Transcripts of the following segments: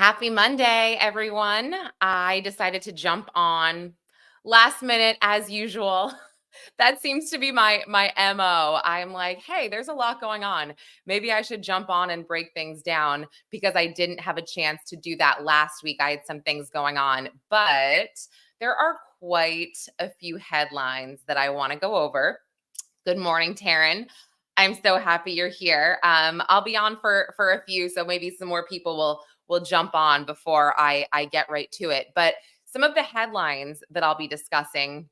Happy Monday, everyone. I decided to jump on last minute as usual. That seems to be my MO. I'm like, "Hey, there's a lot going on. Maybe I should jump on and break things down because I didn't have a chance to do that last week. I had some things going on, but there are quite a few headlines that I want to go over. Good morning, Taryn. I'm so happy you're here. I'll be on for a few, so maybe some more people will jump on before I get right to it. But some of the headlines that I'll be discussing,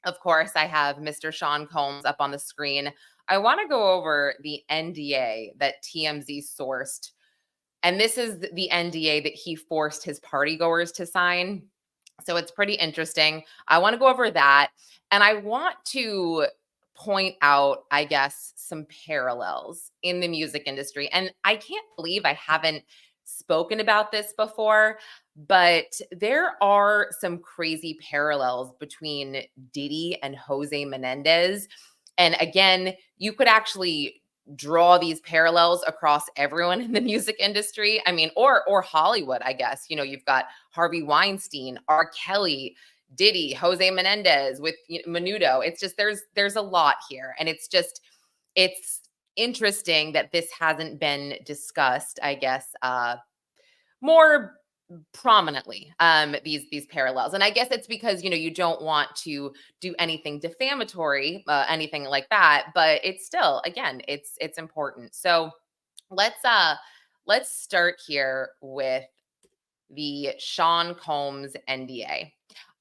of course, I have Mr. Sean Combs up on the screen. I want to go over the NDA that TMZ sourced, and this is the NDA that he forced his party goers to sign. So it's pretty interesting. I want to go over that, and I want to point out, I guess, some parallels in the music industry. And I can't believe I haven't spoken about this before, but there are some crazy parallels between Diddy and Jose Menendez. And again, you could actually draw these parallels across everyone in the music industry. I mean, or Hollywood, I guess. You've got Harvey Weinstein, R. Kelly, Diddy, Jose Menendez with Menudo. It's just there's a lot here, and it's interesting that this hasn't been discussed, I guess, more prominently, these parallels. And I guess it's because you don't want to do anything defamatory, anything like that, but it's still, again, it's important. So let's start here with the Sean Combs NDA.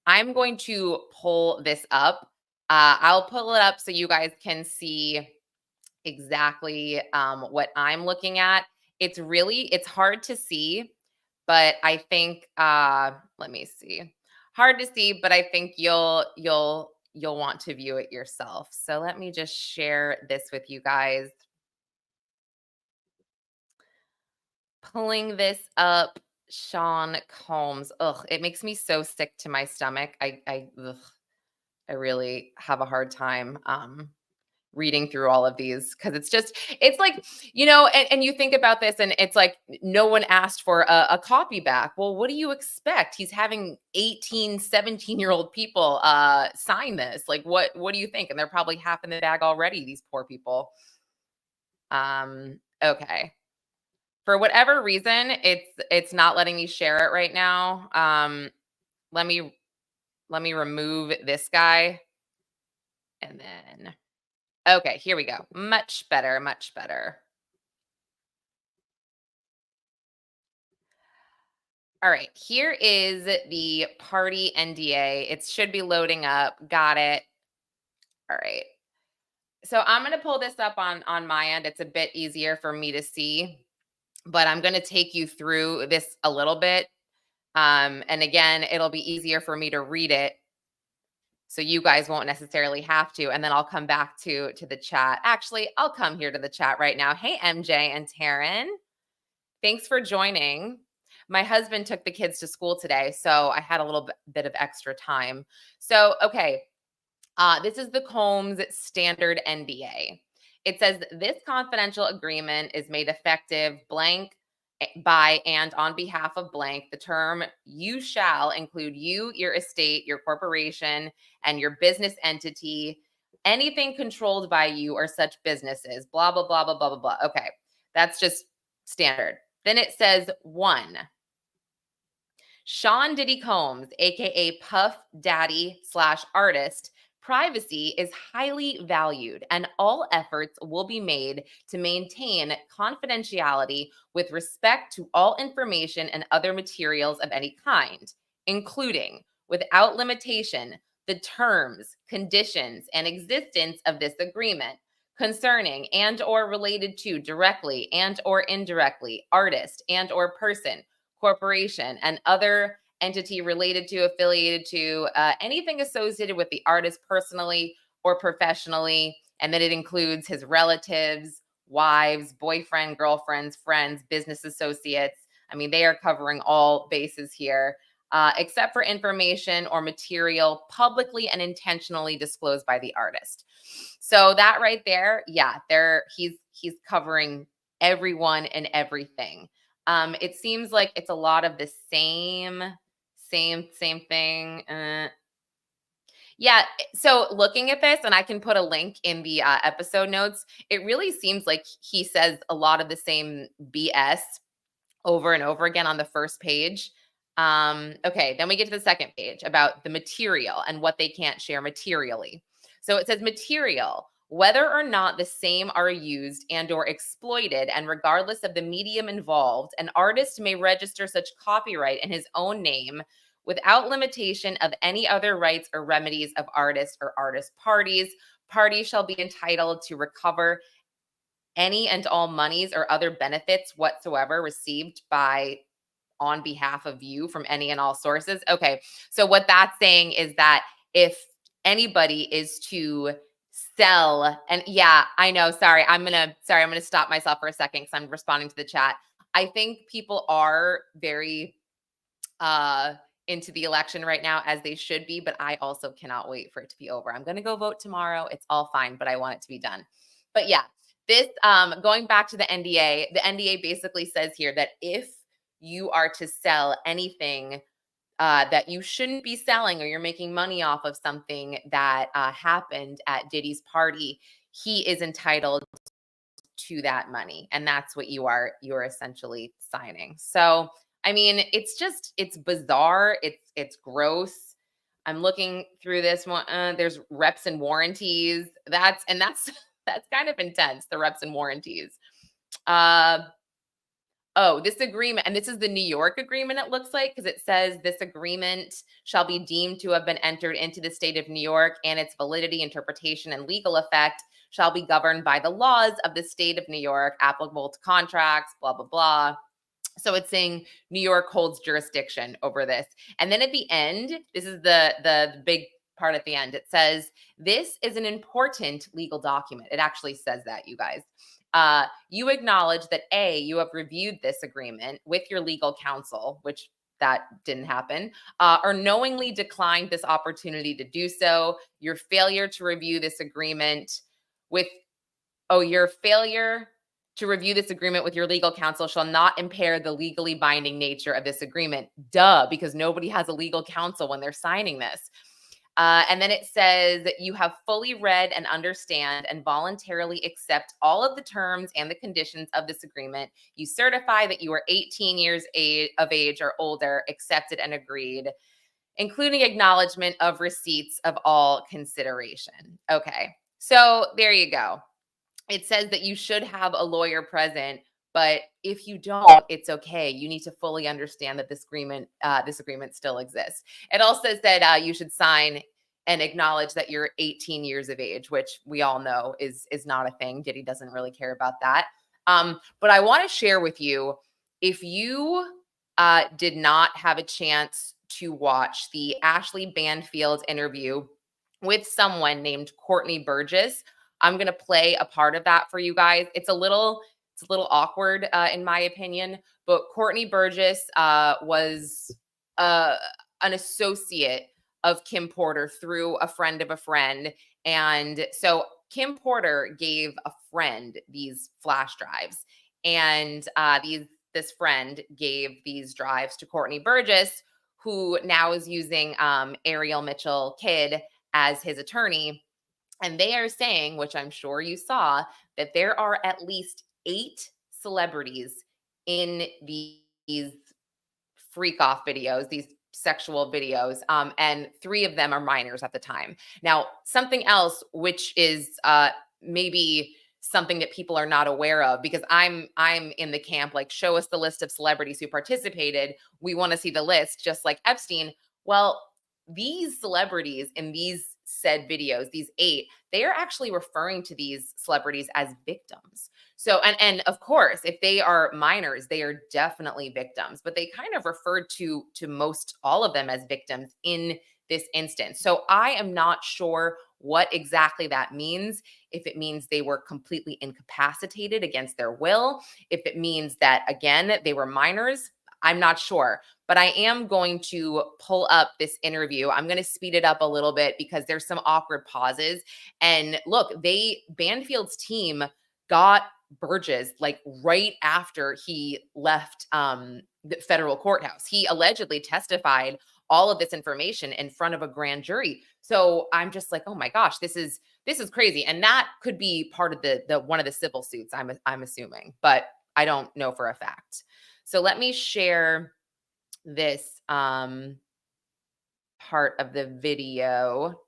I'm going to pull this up. I'll pull it up so you guys can see exactly what I'm looking at. It's hard to see, but I think let me see. Hard to see, but I think you'll want to view it yourself. So let me just share this with you guys. Pulling this up, Sean Combs. Ugh, it makes me so sick to my stomach. I really have a hard time reading through all of these because it's like, and you think about this and it's like no one asked for a copy back. Well, what do you expect? He's having 18, 17-year-old people sign this. Like, what do you think? And they're probably half in the bag already, these poor people. Okay. For whatever reason, it's not letting me share it right now. Let me remove this guy. And then, okay, here we go. Much better, much better. All right, here is the party NDA. It should be loading up. Got it. All right. So I'm going to pull this up on my end. It's a bit easier for me to see, but I'm going to take you through this a little bit. And again, it'll be easier for me to read it, so you guys won't necessarily have to. And then I'll come back to the chat. Actually, I'll come here to the chat right now. Hey, MJ and Taryn. Thanks for joining. My husband took the kids to school today, so I had a little bit of extra time. So, okay, this is the Combs standard NDA. It says this confidential agreement is made effective blank by and on behalf of blank. The term "you shall" include you, your estate, your corporation, and your business entity, anything controlled by you or such businesses, blah, blah, blah, blah, blah, blah, blah. Okay, that's just standard. Then it says 1. Sean Diddy Combs, aka Puff Daddy / artist, privacy is highly valued, and all efforts will be made to maintain confidentiality with respect to all information and other materials of any kind, including, without limitation, the terms, conditions, and existence of this agreement concerning and or related to directly and or indirectly artist and or person, corporation, and other entity related to, affiliated to, anything associated with the artist personally or professionally. And then it includes his relatives, wives, boyfriend, girlfriends, friends, business associates. I mean, they are covering all bases here, except for information or material publicly and intentionally disclosed by the artist. So that right there, yeah, he's covering everyone and everything. It seems like it's a lot of the same thing. Yeah. So looking at this, and I can put a link in the episode notes, it really seems like he says a lot of the same BS over and over again on the first page. Okay, then we get to the second page about the material and what they can't share materially. So it says material, whether or not the same are used and or exploited, and regardless of the medium involved, an artist may register such copyright in his own name without limitation of any other rights or remedies of artist or artist parties. Parties shall be entitled to recover any and all monies or other benefits whatsoever received by on behalf of you from any and all sources. Okay. So what that's saying is that if anybody is to sell, and yeah, I know, I'm going to stop myself for a second cuz I'm responding to the chat. I think people are very into the election right now, as they should be, but I also cannot wait for it to be over. I'm going to go vote tomorrow. It's all fine, but I want it to be done. But yeah, this going back to the NDA basically says here that if you are to sell anything that you shouldn't be selling, or you're making money off of something that happened at Diddy's party, he is entitled to that money, and that's what you're essentially signing. So I mean, it's bizarre, it's gross. I'm looking through this one. There's reps and warranties. That's that's kind of intense, the reps and warranties. uh Oh, this agreement, and this is the New York agreement, it looks like, because it says this agreement shall be deemed to have been entered into the state of New York, and its validity, interpretation, and legal effect shall be governed by the laws of the state of New York, applicable to contracts, blah, blah, blah. So it's saying New York holds jurisdiction over this. And then at the end, this is the big part at the end. It says, this is an important legal document. It actually says that, you guys. You acknowledge that A, you have reviewed this agreement with your legal counsel, which that didn't happen, or knowingly declined this opportunity to do so. Your failure to review this agreement with, your failure to review this agreement with your legal counsel shall not impair the legally binding nature of this agreement. Duh, because nobody has a legal counsel when they're signing this. And then it says that you have fully read and understand and voluntarily accept all of the terms and the conditions of this agreement. You certify that you are 18 years of age or older, accepted and agreed, including acknowledgement of receipts of all consideration. Okay, so there you go. It says that you should have a lawyer present, but if you don't, it's okay. You need to fully understand that this agreement still exists. It also says that you should sign and acknowledge that you're 18 years of age, which we all know is not a thing. Diddy doesn't really care about that. But I want to share with you, if you did not have a chance to watch the Ashley Banfield interview with someone named Courtney Burgess, I'm going to play a part of that for you guys. It's a little awkward in my opinion, but Courtney Burgess was an associate of Kim Porter through a friend of a friend. And so Kim Porter gave a friend these flash drives, and this friend gave these drives to Courtney Burgess, who now is using Ariel Mitchell Kidd as his attorney. And they are saying, which I'm sure you saw, that there are at least 8 celebrities in these freak off videos, these sexual videos, and 3 of them are minors at the time. Now, something else, which is maybe something that people are not aware of, because I'm in the camp, like, show us the list of celebrities who participated. We want to see the list, just like Epstein. Well, these celebrities in these said videos, these 8, they are actually referring to these celebrities as victims. So, and of course, if they are minors, they are definitely victims, but they kind of referred to most all of them as victims in this instance. So I am not sure what exactly that means. If it means they were completely incapacitated against their will, if it means that, again, they were minors, I'm not sure. But I am going to pull up this interview. I'm going to speed it up a little bit because there's some awkward pauses. And look, Banfield's team got Burgess, like right after he left the federal courthouse. He allegedly testified all of this information in front of a grand jury. So I'm just like, oh my gosh, this is crazy. And that could be part of the one of the civil suits, I'm assuming, but I don't know for a fact. So let me share this part of the video.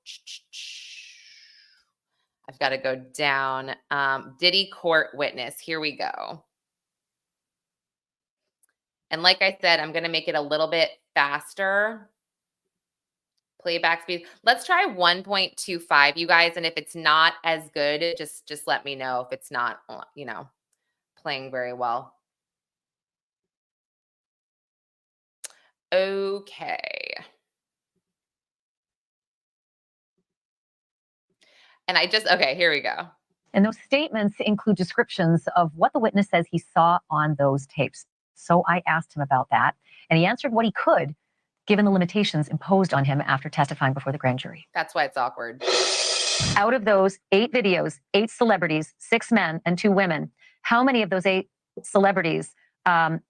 I've got to go down. Diddy court witness. Here we go. And like I said, I'm going to make it a little bit faster. Playback speed. Let's try 1.25, you guys. And if it's not as good, just let me know if it's not, playing very well. Okay. And okay, here we go. And those statements include descriptions of what the witness says he saw on those tapes. So I asked him about that, and he answered what he could, given the limitations imposed on him after testifying before the grand jury. That's why it's awkward. Out of those 8 videos, 8 celebrities, 6 men and 2 women, how many of those 8 celebrities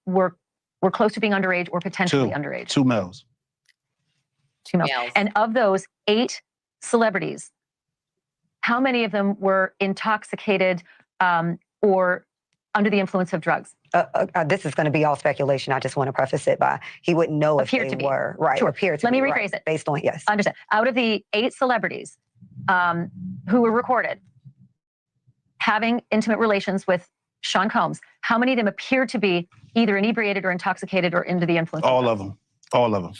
were close to being underage or potentially underage? 2 males. 2 males. And of those 8 celebrities, how many of them were intoxicated or under the influence of drugs? This is going to be all speculation. I just want to preface it by he wouldn't know if they were. Right. Sure. Appear to Let be, me rephrase right, it. Based on, yes. Understand. Out of the 8 celebrities who were recorded having intimate relations with Sean Combs, how many of them appear to be either inebriated or intoxicated or under the influence of drugs? All of them. All of them.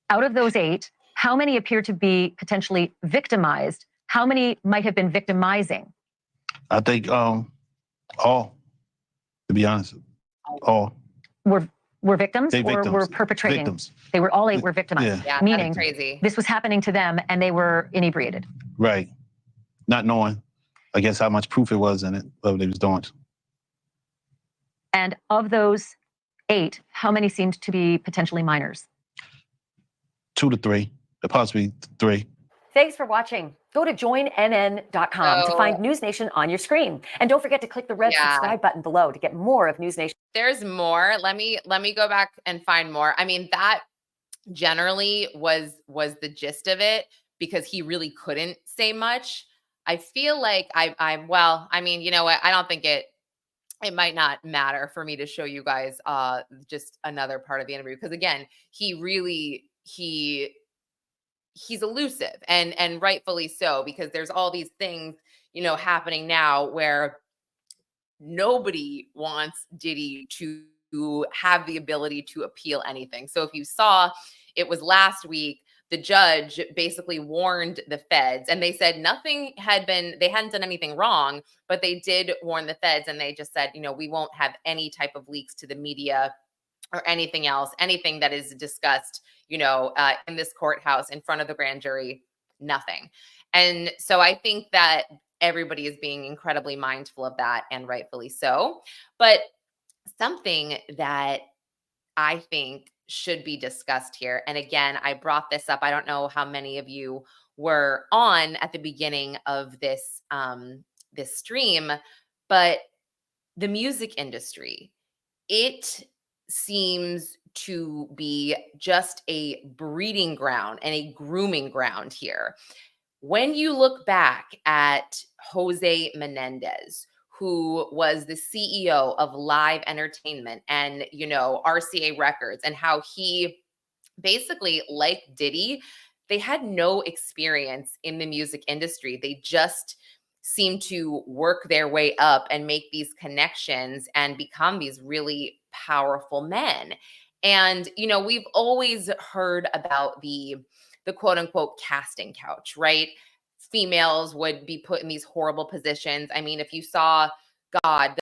Out of those 8, how many appear to be potentially victimized? How many might have been victimizing? I think all, to be honest, all. Were victims They or victims. were perpetrating? Victims. They were all 8 were victimized. Yeah, meaning that's crazy. This was happening to them and they were inebriated. Right. Not knowing, I guess, how much proof it was in it, what they was doing. And of those 8, how many seemed to be potentially minors? 2 to 3, possibly 3. Thanks for watching. Go to joinnn.com to find News Nation on your screen. And don't forget to click the red subscribe button below to get more of News Nation. There's more. Let me go back and find more. I mean, that generally was the gist of it because he really couldn't say much. I feel like well, I mean, you know what? I don't think it might not matter for me to show you guys just another part of the interview because again, he's elusive and rightfully so because there's all these things, happening now where nobody wants Diddy to have the ability to appeal anything. So if you saw, it was last week, the judge basically warned the feds and they said they hadn't done anything wrong, but they did warn the feds and they just said, we won't have any type of leaks to the media or anything else, anything that is discussed, in this courthouse in front of the grand jury, nothing. And so I think that everybody is being incredibly mindful of that and rightfully so. But something that I think should be discussed here. And again, I brought this up. I don't know how many of you were on at the beginning of this, this stream, but the music industry, it seems to be just a breeding ground and a grooming ground here. When you look back at Jose Menendez, who was the CEO of Live Entertainment and, RCA Records, and how he basically, like Diddy, they had no experience in the music industry. They just seem to work their way up and make these connections and become these really powerful men. And, we've always heard about the quote unquote casting couch, right? Females would be put in these horrible positions. I mean, if you saw, God,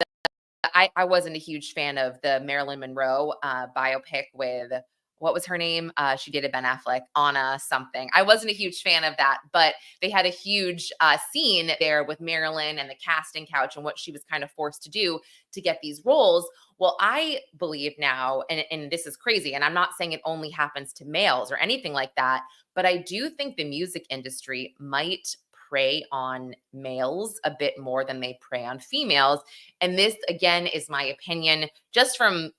I wasn't a huge fan of the Marilyn Monroe biopic with, what was her name? She dated Ben Affleck, Anna something. I wasn't a huge fan of that, but they had a huge scene there with Marilyn and the casting couch and what she was kind of forced to do to get these roles. Well, I believe now, and this is crazy, and I'm not saying it only happens to males or anything like that, but I do think the music industry might prey on males a bit more than they prey on females. And this, again, is my opinion, just from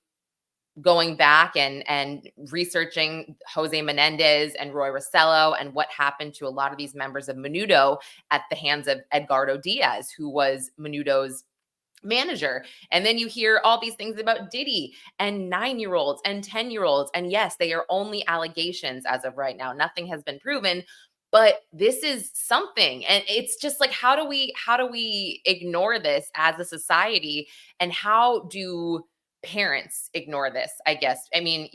going back and researching Jose Menendez and Roy Rossello and what happened to a lot of these members of Menudo at the hands of Edgardo Diaz, who was Menudo's manager. And then you hear all these things about Diddy and 9-year-olds and 10-year-olds. And yes, they are only allegations as of right now. Nothing has been proven, but this is something. And it's just like, how do we ignore this as a society? And how do parents ignore this? I guess. I mean,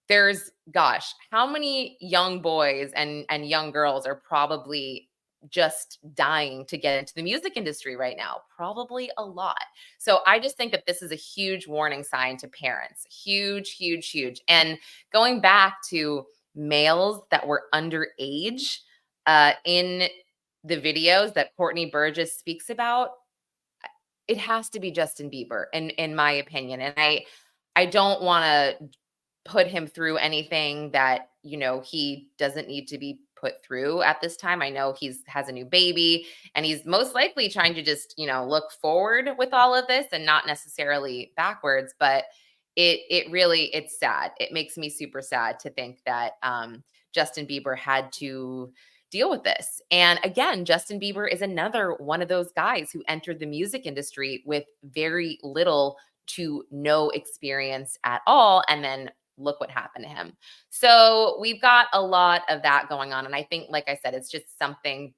there's, gosh, how many young boys and young girls are probably just dying to get into the music industry right now? Probably a lot. So I just think that this is a huge warning sign to parents. Huge, huge, huge. And going back to males that were underage in the videos that Courtney Burgess speaks about, it has to be Justin Bieber, in my opinion. And I don't want to put him through anything that, he doesn't need to be put through at this time. I know has a new baby, and he's most likely trying to just, look forward with all of this and not necessarily backwards. But it's sad. It makes me super sad to think that Justin Bieber had to deal with this. And again, Justin Bieber is another one of those guys who entered the music industry with very little to no experience at all. And then look what happened to him. So we've got a lot of that going on. And I think, like I said, it's just something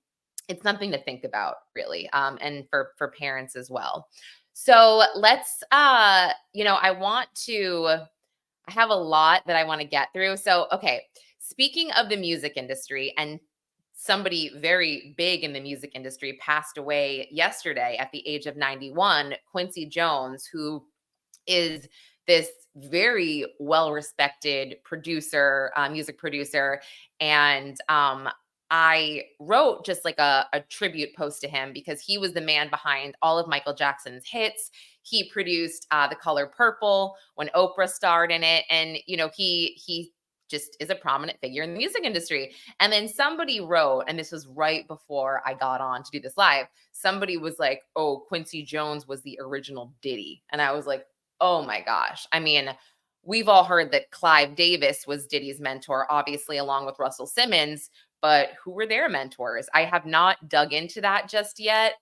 to think about, really. And for parents as well. So let's, I have a lot that I want to get through. So, okay. Speaking of the music industry, and somebody very big in the music industry passed away yesterday at the age of 91, Quincy Jones, who is this very well-respected producer, music producer. And I wrote just like a tribute post to him because he was the man behind all of Michael Jackson's hits. He produced The Color Purple when Oprah starred in it. And, he just is a prominent figure in the music industry. And then somebody wrote, and this was right before I got on to do this live, somebody was like, oh, Quincy Jones was the original Diddy. And I was like, oh my gosh. I mean, we've all heard that Clive Davis was Diddy's mentor, obviously, along with Russell Simmons, but who were their mentors? I have not dug into that just yet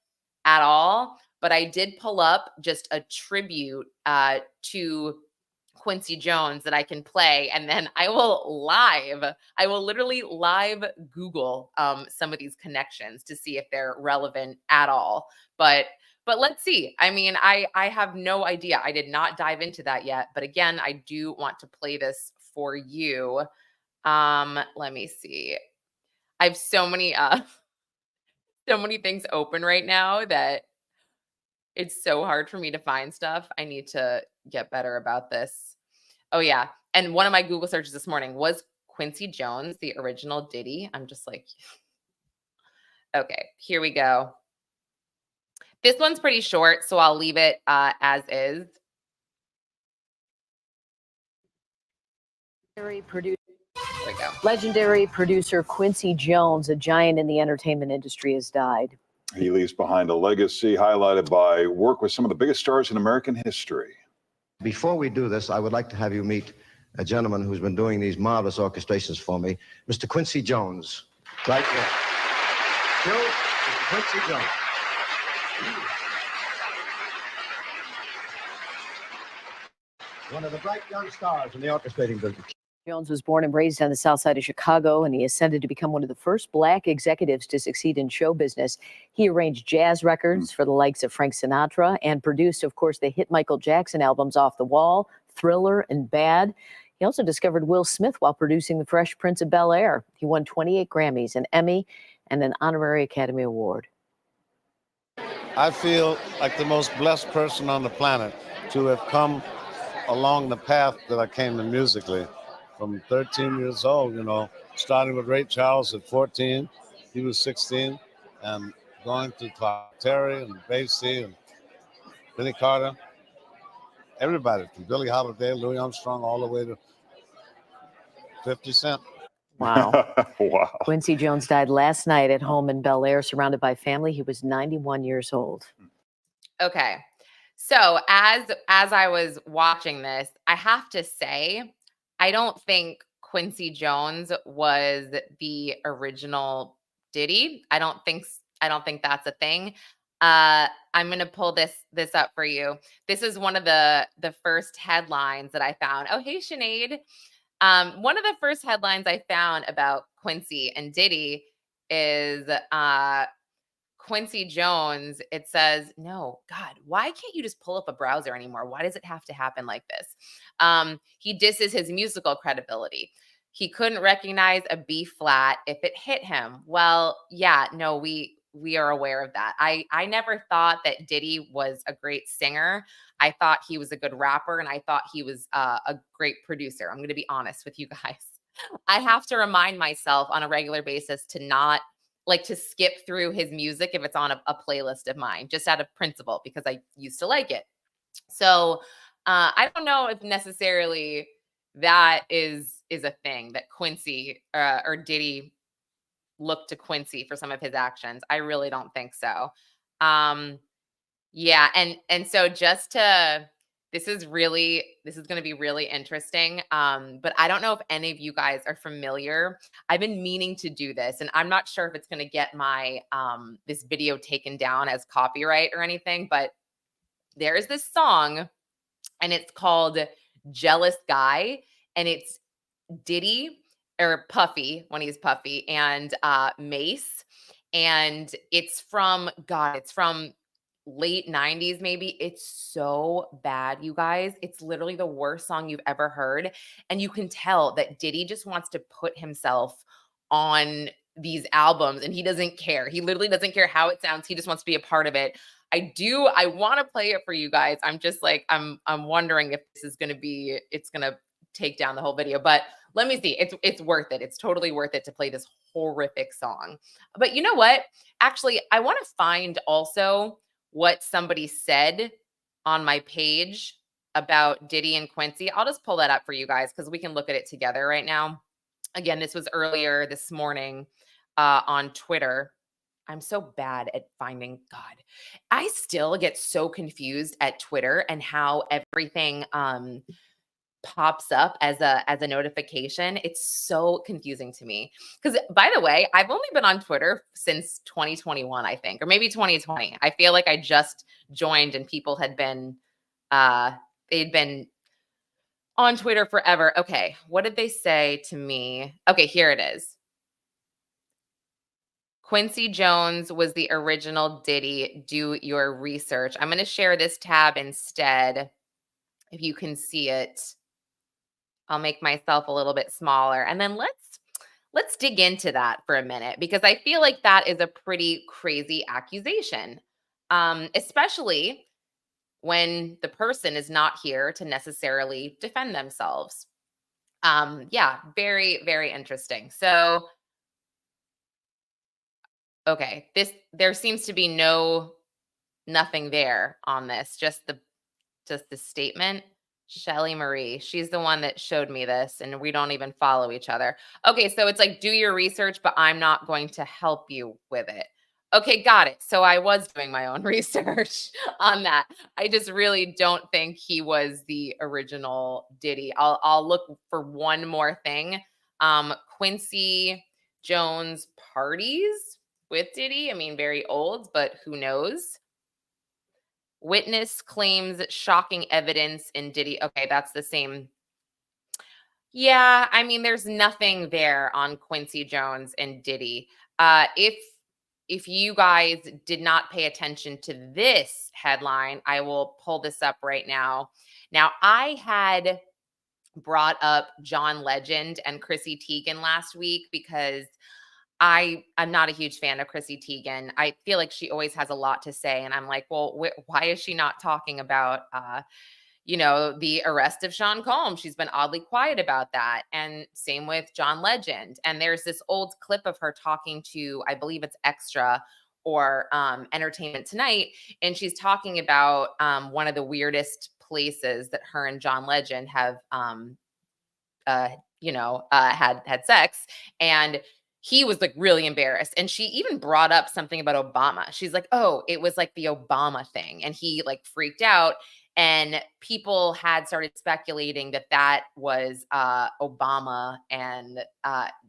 at all, but I did pull up just a tribute to Quincy Jones that I can play, and then I will literally live Google some of these connections to see if they're relevant at all. But let's see. I mean, I have no idea. I did not dive into that yet, but again, I do want to play this for you. Let me see. I have so many things open right now that it's so hard for me to find stuff. I need to get better about this. Oh, yeah. And one of my Google searches this morning was Quincy Jones, the original Diddy. I'm just like, okay, here we go. This one's pretty short, so I'll leave it as is. There we go. Legendary producer Quincy Jones, a giant in the entertainment industry, has died. He leaves behind a legacy highlighted by work with some of the biggest stars in American history. Before we do this, I would like to have you meet a gentleman who's been doing these marvelous orchestrations for me, Mr. Quincy Jones. Right here. Mr. Quincy Jones. One of the bright young stars in the orchestrating business. Jones was born and raised on the south side of Chicago, and he ascended to become one of the first Black executives to succeed in show business. He arranged jazz records for the likes of Frank Sinatra and produced, of course, the hit Michael Jackson albums Off the Wall, Thriller, and Bad. He also discovered Will Smith while producing The Fresh Prince of Bel-Air. He won 28 Grammys, an Emmy, and an Honorary Academy Award. I feel like the most blessed person on the planet to have come along the path that I came in musically. From 13 years old, starting with Ray Charles at 14, he was 16, and going to Clark Terry and Basie and Benny Carter, everybody from Billie Holiday, Louis Armstrong, all the way to 50 Cent. Wow. Wow. Quincy Jones died last night at home in Bel Air, surrounded by family. He was 91 years old. Okay. So as I was watching this, I have to say, I don't think Quincy Jones was the original Diddy. I don't think that's a thing. I'm gonna pull this up for you. This is one of the first headlines that I found. Oh, hey, Sinead. One of the first headlines I found about Quincy and Diddy is Quincy Jones. It says, no, God, why can't you just pull up a browser anymore? Why does it have to happen like this? He disses his musical credibility. He couldn't recognize a B flat if it hit him. Well, yeah, no, we are aware of that. I never thought that Diddy was a great singer. I thought he was a good rapper, and I thought he was a great producer. I'm going to be honest with you guys. I have to remind myself on a regular basis to not like to skip through his music if it's on a playlist of mine, just out of principle, because I used to like it. So I don't know if necessarily that is a thing that Quincy or Diddy looked to Quincy for some of his actions. I really don't think so. Yeah, and so just to this is going to be really interesting. But I don't know if any of you guys are familiar. I've been meaning to do this, and I'm not sure if it's going to get my this video taken down as copyright or anything, but there is this song and it's called Jealous Guy, and it's Diddy or Puffy when he's Puffy and Mace, and it's from late 90s maybe. It's so bad, you guys. It's literally the worst song you've ever heard, and you can tell that Diddy just wants to put himself on these albums, and he doesn't care. He literally doesn't care how it sounds. He just wants to be a part of it. I want to play it for you guys. I'm just like I'm wondering if this is going to be it's going to take down the whole video, but let me see. It's worth it. It's totally worth it to play this horrific song. But you know what? Actually, I want to find also what somebody said on my page about Diddy and Quincy. I'll just pull that up for you guys because we can look at it together right now. Again, this was earlier this morning on Twitter. I'm so bad at finding God. I still get so confused at Twitter and how everything pops up as a notification. It's so confusing to me. Because by the way, I've only been on Twitter since 2021, I think, or maybe 2020. I feel like I just joined and people had been they'd been on Twitter forever. Okay, what did they say to me? Okay, here it is. Quincy Jones was the original Diddy. Do your research. I'm going to share this tab instead. If you can see it, I'll make myself a little bit smaller. And then let's dig into that for a minute, because I feel like that is a pretty crazy accusation, especially when the person is not here to necessarily defend themselves. Yeah, very, very interesting. So, okay, there seems to be nothing there on this, just the statement. Shelly Marie, she's the one that showed me this, and we don't even follow each other. Okay, so it's like, do your research, but I'm not going to help you with it. Okay, got it. So I was doing my own research on that. I just really don't think he was the original Diddy. I'll look for one more thing. Quincy Jones parties with Diddy. I mean, very old, but who knows? Witness claims shocking evidence in Diddy. Okay, that's the same. Yeah, I mean, there's nothing there on Quincy Jones and Diddy. If you guys did not pay attention to this headline, I will pull this up right now. Now, I had brought up John Legend and Chrissy Teigen last week because I'm not a huge fan of Chrissy Teigen. I feel like she always has a lot to say. And I'm like, well, why is she not talking about, the arrest of Sean Combs? She's been oddly quiet about that. And same with John Legend. And there's this old clip of her talking to, I believe it's Extra or Entertainment Tonight. And she's talking about one of the weirdest places that her and John Legend have had sex. And he was like really embarrassed. And she even brought up something about Obama. She's like, oh, it was like the Obama thing. And he like freaked out. And people had started speculating that was Obama and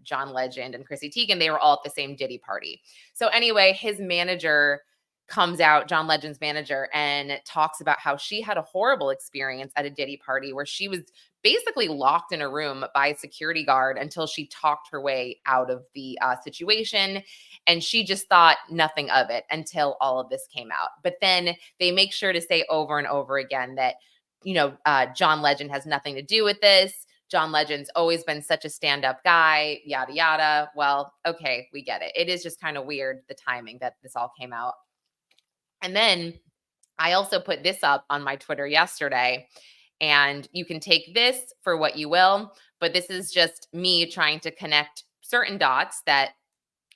John Legend and Chrissy Teigen. They were all at the same Diddy party. So anyway, his manager comes out, John Legend's manager, and talks about how she had a horrible experience at a Diddy party where she was basically locked in a room by a security guard until she talked her way out of the situation. And she just thought nothing of it until all of this came out. But then they make sure to say over and over again that, John Legend has nothing to do with this. John Legend's always been such a stand-up guy, yada, yada. Well, okay, we get it. It is just kind of weird, the timing that this all came out. And then I also put this up on my Twitter yesterday, and you can take this for what you will, but this is just me trying to connect certain dots that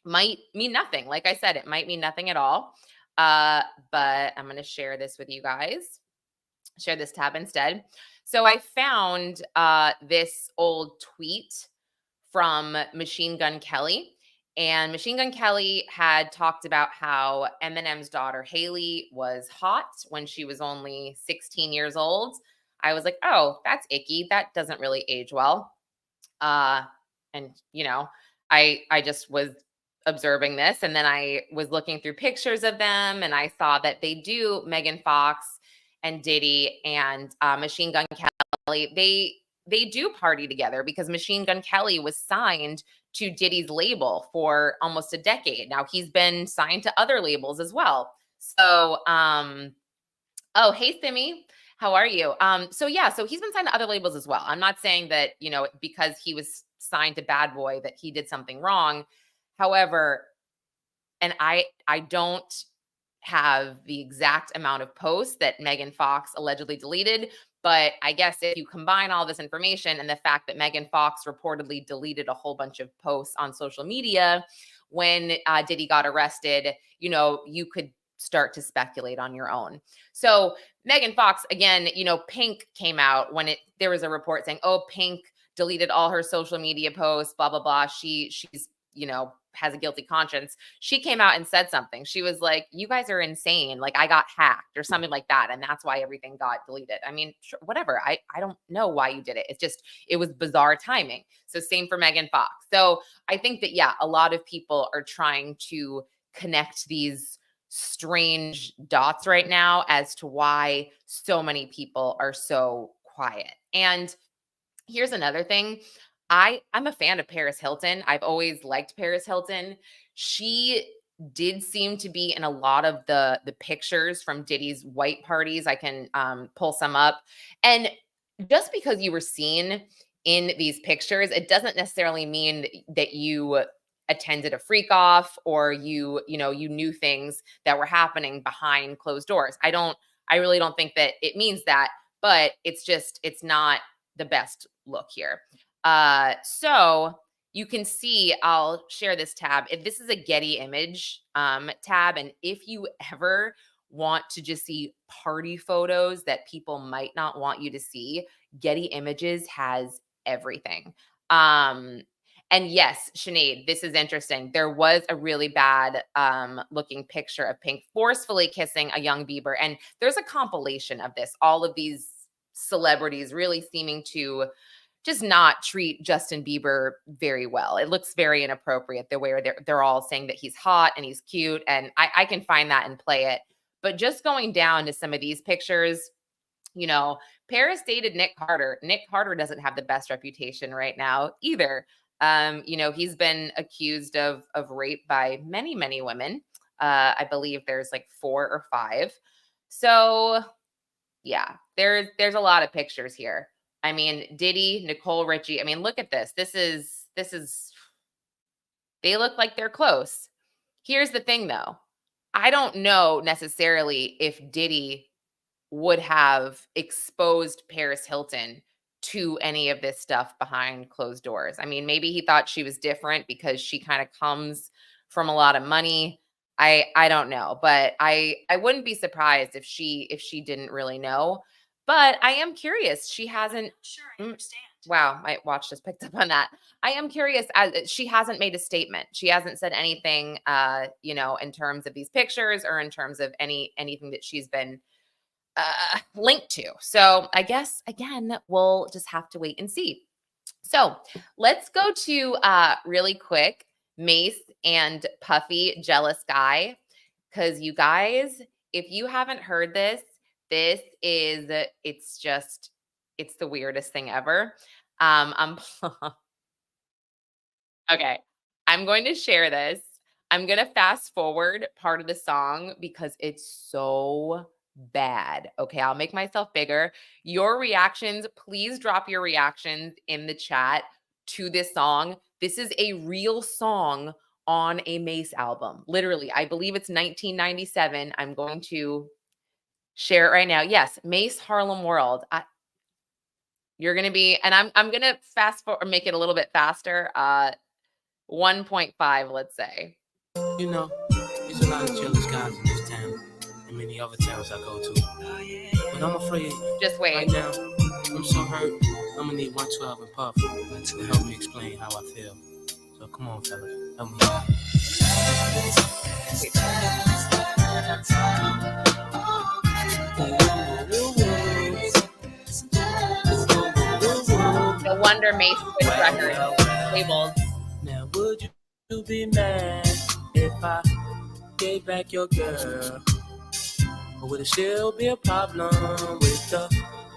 might mean nothing. Like I said, it might mean nothing at all. But I'm going to share this with you guys. Share this tab instead. So I found this old tweet from Machine Gun Kelly. And Machine Gun Kelly had talked about how Eminem's daughter Haley was hot when she was only 16 years old. I was like, oh, that's icky. That doesn't really age well. And I just was observing this, and then I was looking through pictures of them, and I saw that they do, Megan Fox and Diddy and Machine Gun Kelly, they do party together because Machine Gun Kelly was signed to Diddy's label for almost a decade. Now he's been signed to other labels as well. So, oh, hey, Simi, how are you? So he's been signed to other labels as well. I'm not saying that, because he was signed to Bad Boy that he did something wrong. However, and I don't have the exact amount of posts that Megan Fox allegedly deleted, but I guess if you combine all this information and the fact that Megan Fox reportedly deleted a whole bunch of posts on social media when Diddy got arrested, you could start to speculate on your own. So Megan Fox, again, Pink came out when there was a report saying, oh, Pink deleted all her social media posts, blah, blah, blah. She's, has a guilty conscience. She came out and said something. She was like, you guys are insane. Like, I got hacked or something like that. And that's why everything got deleted. I mean, sure, whatever. I don't know why you did it. It's just, it was bizarre timing. So same for Megan Fox. So I think that, a lot of people are trying to connect these strange dots right now as to why so many people are so quiet. And here's another thing. I'm a fan of Paris Hilton. I've always liked Paris Hilton. She did seem to be in a lot of the pictures from Diddy's white parties. I can pull some up. And just because you were seen in these pictures, it doesn't necessarily mean that you attended a freak off or you knew things that were happening behind closed doors. I really don't think that it means that, but it's not the best look here. So you can see, I'll share this tab. If this is a Getty image tab, and if you ever want to just see party photos that people might not want you to see, Getty Images has everything. And yes, Sinead, this is interesting. There was a really bad looking picture of Pink forcefully kissing a young Bieber. And there's a compilation of this, all of these celebrities really seeming to just not treat Justin Bieber very well. It looks very inappropriate the way they're all saying that he's hot and he's cute. And I can find that and play it. But just going down to some of these pictures, Paris dated Nick Carter. Nick Carter doesn't have the best reputation right now either. He's been accused of rape by many, many women. I believe there's like 4 or 5. So yeah, there's a lot of pictures here. I mean, Diddy, Nicole Richie. I mean, look at this. This is, they look like they're close. Here's the thing though. I don't know necessarily if Diddy would have exposed Paris Hilton to any of this stuff behind closed doors. I mean, maybe he thought she was different because she kind of comes from a lot of money. I don't know, but I wouldn't be surprised if she didn't really know. But I am curious. She hasn't. Sure, I understand. Wow, my watch just picked up on that. I am curious, as she hasn't made a statement. She hasn't said anything, in terms of these pictures or in terms of anything that she's been linked to. So I guess, again, we'll just have to wait and see. So let's go to really quick Mace and Puffy, Jealous Guy. Because you guys, if you haven't heard this, it's the weirdest thing ever. Okay, I'm going to share this. I'm going to fast forward part of the song because it's so bad. Okay, I'll make myself bigger. Your reactions, please drop your reactions in the chat to this song. This is a real song on a Mace album. Literally, I believe it's 1997. I'm going to share it right now. Yes, Mace Harlem World. You're going to be, and I'm going to fast forward, make it a little bit faster. 1.5, let's say. You know, there's a lot of jealous guys in this town and many other towns I go to. But I'm afraid. Just wait. Right now, I'm so hurt. I'm gonna need 112 and Puff to help me explain how I feel. So come on, fellas, help me out. No wonder Mace switched records labeled. Now would you be mad if I gave back your girl? Or would it still be a problem with the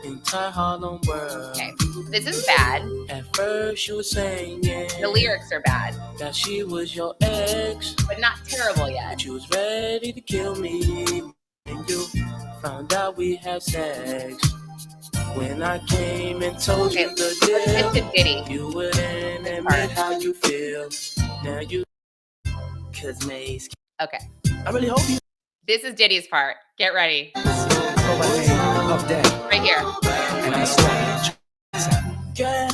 entire Harlem world? Okay, this is bad. At first you were saying the lyrics are bad, that she was your ex, but not terrible yet. But you was ready to kill me, and you found out we had sex. When I came and told you the deal, Diddy. You wouldn't admit how you feel. Now you, cause Mace. Okay. I really hope you. This is Diddy's part. Get ready. Right here. And I'm girl,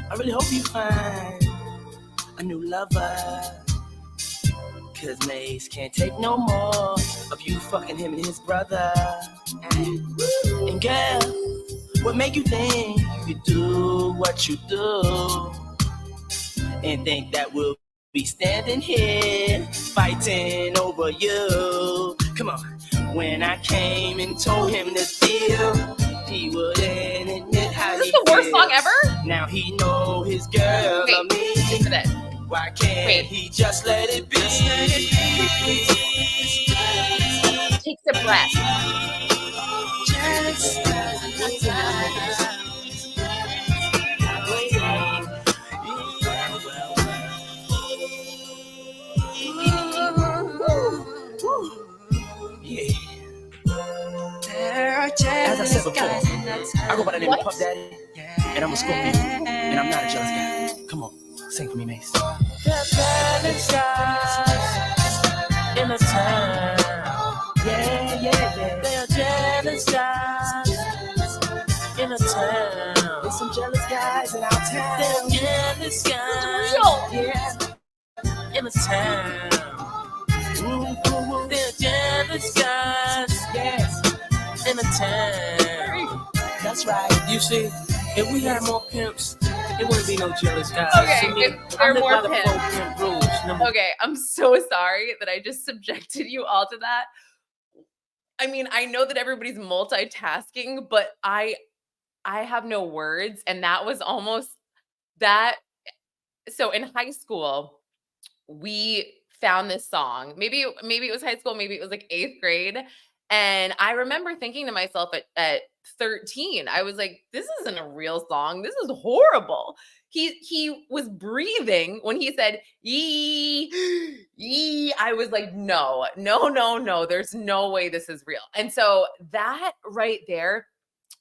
I really hope you find a new lover. Cause Mace can't take no more of you fucking him and his brother. And girl, what make you think you do what you do? And think that we'll be standing here fighting over you? Come on. When I came and told him the deal, he wouldn't admit how he feels. Is this the worst song ever? Now he know his girl Wait, or me. listen to this. Why can't he just let it be? Takes a breath. As I said before, I go by the name of Puff Daddy, and I'm a Scorpion, and I'm not a jealous guy. Come on, sing for me, Mace. There's jealous guys in the town. Yeah. There are jealous guys in the town. There's some jealous guys in our town. There are jealous guys in the town. There are jealous guys in the town. That's right. You see, if we had more pimps, it wouldn't be no jealous guys. Okay, See, if there are more pimps. Pimp rules. Okay, I'm so sorry that I just subjected you all to that. I mean, I know that everybody's multitasking, but I have no words, and that was almost that. So in high school, we found this song. Maybe it was high school, maybe it was like 8th grade. And I remember thinking to myself at 13, I was like, this isn't a real song. This is horrible. He was breathing when he said, yee. I was like, no. There's no way this is real. And so that right there,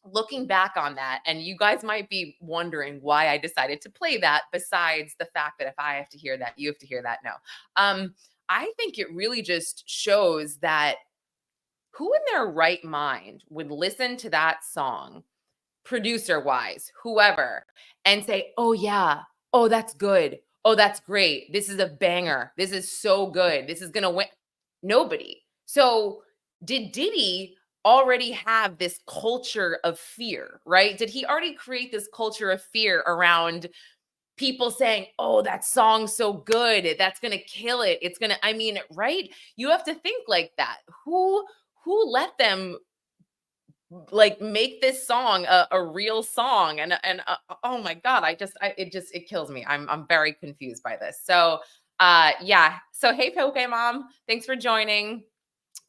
looking back on that, and you guys might be wondering why I decided to play that, besides the fact that if I have to hear that, you have to hear that. No. I think it really just shows that who in their right mind would listen to that song, producer wise, whoever, and say, oh yeah, oh that's good, oh that's great, this is a banger, this is so good, this is gonna win? Nobody. So did Diddy already have this culture of fear, right? Did he already create this culture of fear around people saying, oh, that song's so good, that's going to kill it, it's going to, I mean, right? You have to think like that. Who let them like make this song a real song? And oh my God, it kills me. I'm very confused by this. So yeah. So hey, Poke Mom, thanks for joining.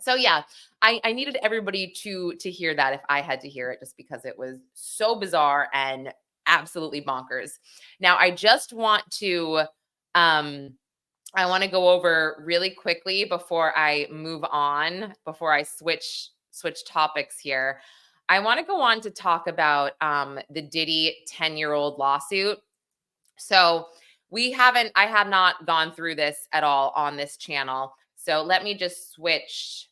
So yeah, I needed everybody to hear that if I had to hear it, just because it was so bizarre and absolutely bonkers. Now I just want to I want to go over really quickly before I move on, before I switch topics here. I want to go on to talk about the Diddy 10-year-old lawsuit. So I have not gone through this at all on this channel. So let me just switch.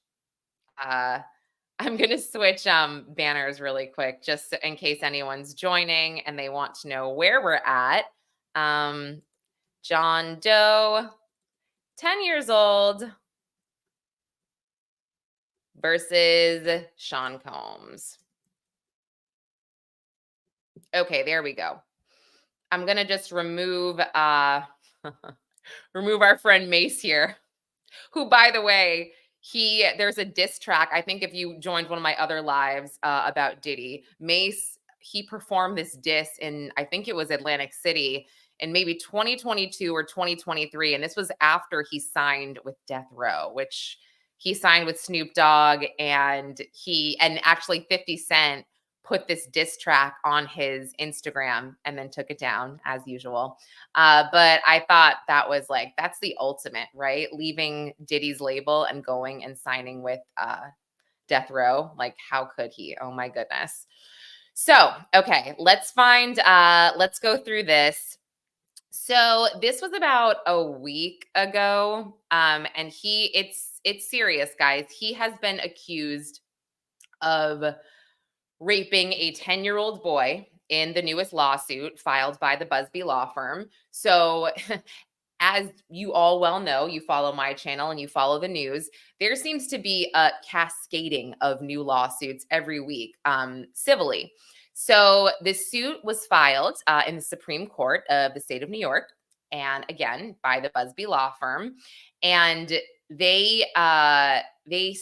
I'm going to switch banners really quick, just in case anyone's joining and they want to know where we're at. John Doe, 10 years old versus Sean Combs. Okay, there we go. I'm going to just remove remove our friend Mace here, who, by the way, there's a diss track. I think if you joined one of my other lives about Diddy, Mace, he performed this diss in, I think it was Atlantic City in maybe 2022 or 2023. And this was after he signed with Death Row, which he signed with Snoop Dogg, and actually 50 Cent put this diss track on his Instagram and then took it down as usual. But I thought that was like, that's the ultimate, right? Leaving Diddy's label and going and signing with Death Row. Like, how could he? Oh my goodness. So, okay, let's go through this. So this was about a week ago. And it's serious, guys. He has been accused of raping a 10-year-old boy in the newest lawsuit filed by the Busby law firm. So as you all well know, you follow my channel and you follow the news, there seems to be a cascading of new lawsuits every week, civilly. So the suit was filed in the Supreme Court of the state of New York, and again, by the Busby law firm. And they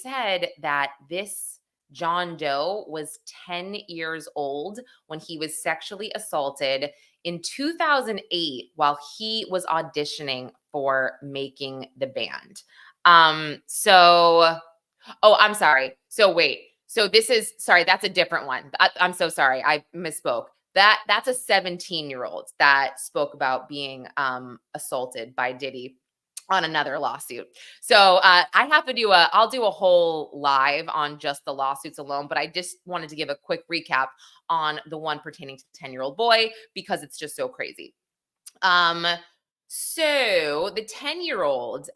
said that this John Doe was 10 years old when he was sexually assaulted in 2008 while he was auditioning for Making the Band. I'm sorry. So wait. So that's a different one. I'm so sorry. I misspoke. That's a 17-year-old that spoke about being assaulted by Diddy on another lawsuit. So I'll do a whole live on just the lawsuits alone, but I just wanted to give a quick recap on the one pertaining to the 10-year-old boy because it's just so crazy. So the 10-year-old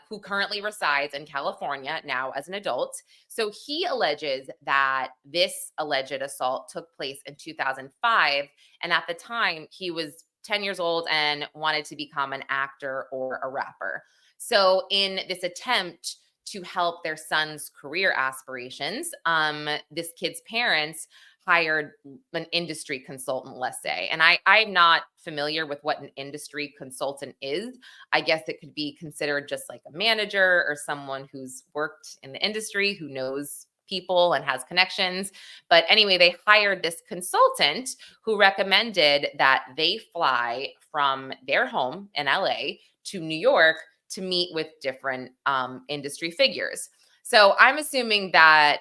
who currently resides in California now as an adult, so he alleges that this alleged assault took place in 2005. And at the time, he was 10 years old and wanted to become an actor or a rapper. So in this attempt to help their son's career aspirations, this kid's parents hired an industry consultant, let's say. And I'm not familiar with what an industry consultant is. I guess it could be considered just like a manager or someone who's worked in the industry, who knows people and has connections. But anyway, they hired this consultant who recommended that they fly from their home in LA to New York to meet with different industry figures. So I'm assuming that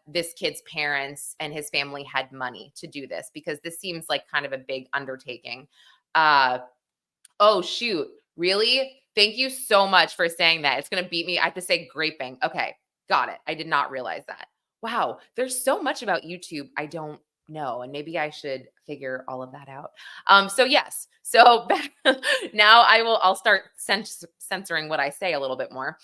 this kid's parents and his family had money to do this, because this seems like kind of a big undertaking. Oh, shoot. Really? Thank you so much for saying that. It's going to beat me. I have to say graping. Okay. Got it. I did not realize that. Wow. There's so much about YouTube I don't know, and maybe I should figure all of that out. So yes. So now I'll start censoring what I say a little bit more.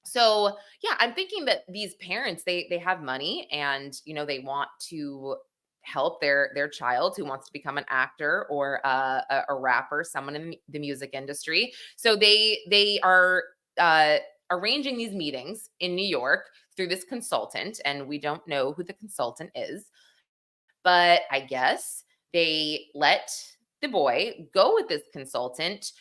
So yeah, I'm thinking that these parents, they have money, and they want to help their child who wants to become an actor or a rapper, someone in the music industry. So they are arranging these meetings in New York through this consultant, and we don't know who the consultant is, but I guess they let the boy go with this consultant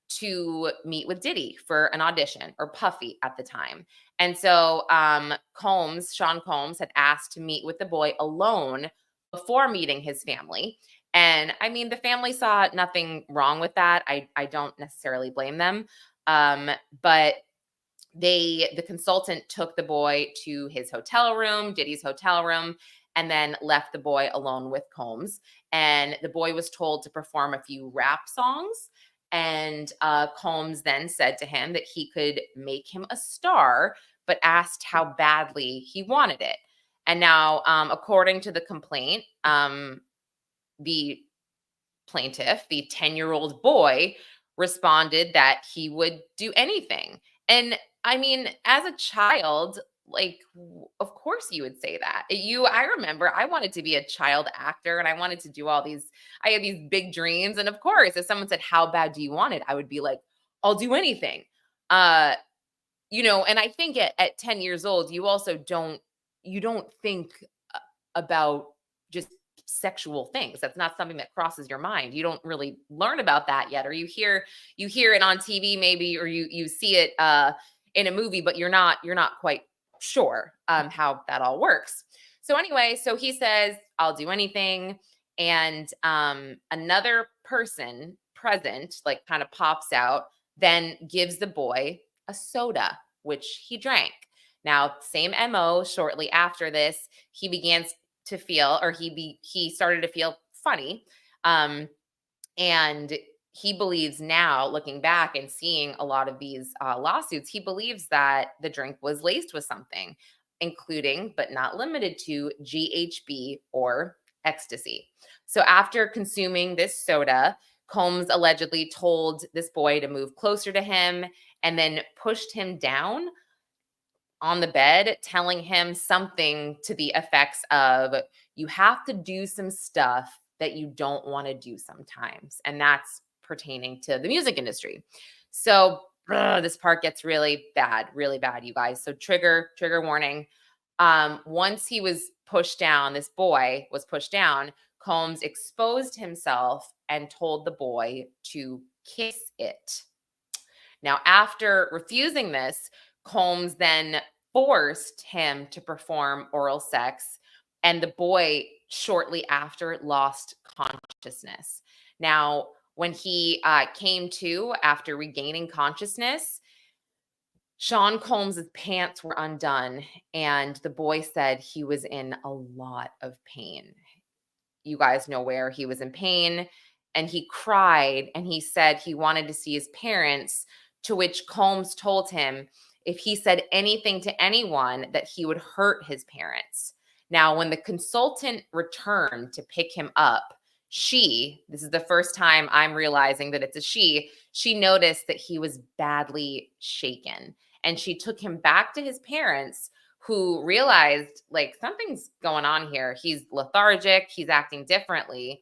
to meet with Diddy for an audition, or Puffy at the time. And so Sean Combs had asked to meet with the boy alone before meeting his family. And I mean, the family saw nothing wrong with that. I don't necessarily blame them. But the consultant took the boy to his hotel room, Diddy's hotel room, and then left the boy alone with Combs. And the boy was told to perform a few rap songs. And Combs then said to him that he could make him a star, but asked how badly he wanted it. And now, according to the complaint, the plaintiff, the 10-year-old boy, responded that he would do anything. And I mean, as a child, like, of course you would say that. I remember I wanted to be a child actor, and I wanted to do all these, I had these big dreams. And of course, if someone said, how bad do you want it? I would be like, I'll do anything. And I think at 10 years old, you also don't think about just sexual things. That's not something that crosses your mind. You don't really learn about that yet, or you hear it on TV maybe, or you see it in a movie, but you're not quite sure how that all works. So anyway, so he says, I'll do anything. And another person present, like, kind of pops out, then gives the boy a soda, which he drank. Now, same MO. Shortly after this, he began to feel, or he started to feel funny. And he believes now, looking back and seeing a lot of these lawsuits, he believes that the drink was laced with something, including, but not limited to, GHB or ecstasy. So after consuming this soda, Combs allegedly told this boy to move closer to him and then pushed him down on the bed, telling him something to the effects of, you have to do some stuff that you don't want to do sometimes. And that's pertaining to the music industry. So this part gets really bad, you guys. So trigger warning. Once he was pushed down, this boy was pushed down, Combs exposed himself and told the boy to kiss it. Now, after refusing this, Combs then forced him to perform oral sex, and the boy shortly after lost consciousness. Now, when he came to after regaining consciousness, Sean Combs' pants were undone, and the boy said he was in a lot of pain. You guys know where he was in pain, and he cried, and he said he wanted to see his parents, to which Combs told him if he said anything to anyone that he would hurt his parents. Now, when the consultant returned to pick him up, this is the first time I'm realizing that it's a she noticed that he was badly shaken. And she took him back to his parents, who realized, like, something's going on here. He's lethargic. He's acting differently.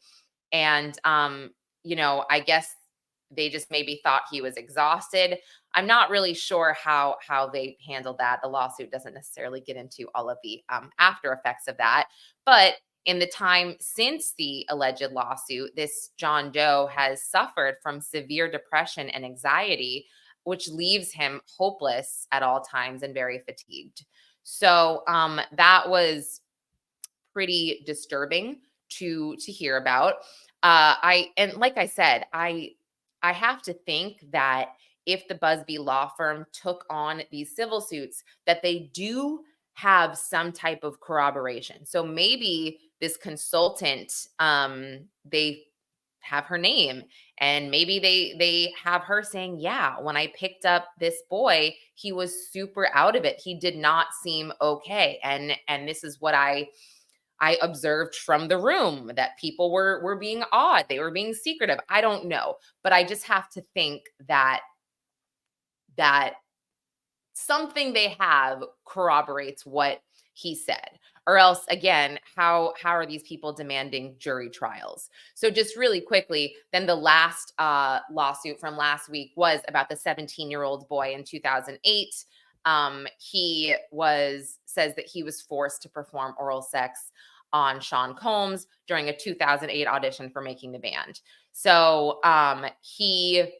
And, I guess they just maybe thought he was exhausted. I'm not really sure how they handled that. The lawsuit doesn't necessarily get into all of the after effects of that. But in the time since the alleged lawsuit, this John Doe has suffered from severe depression and anxiety, which leaves him hopeless at all times and very fatigued. So that was pretty disturbing to hear about. And like I said, I have to think that if the Busby law firm took on these civil suits, that they do have some type of corroboration. So maybe this consultant, they have her name, and maybe they have her saying, yeah, when I picked up this boy, he was super out of it. He did not seem okay. And this is what I observed from the room, that people were being odd. They were being secretive. I don't know, but I just have to think that something they have corroborates what he said. Or else, again, how are these people demanding jury trials? So just really quickly, then the last lawsuit from last week was about the 17-year-old boy in 2008. he says that he was forced to perform oral sex on Sean Combs during a 2008 audition for Making the Band. So he,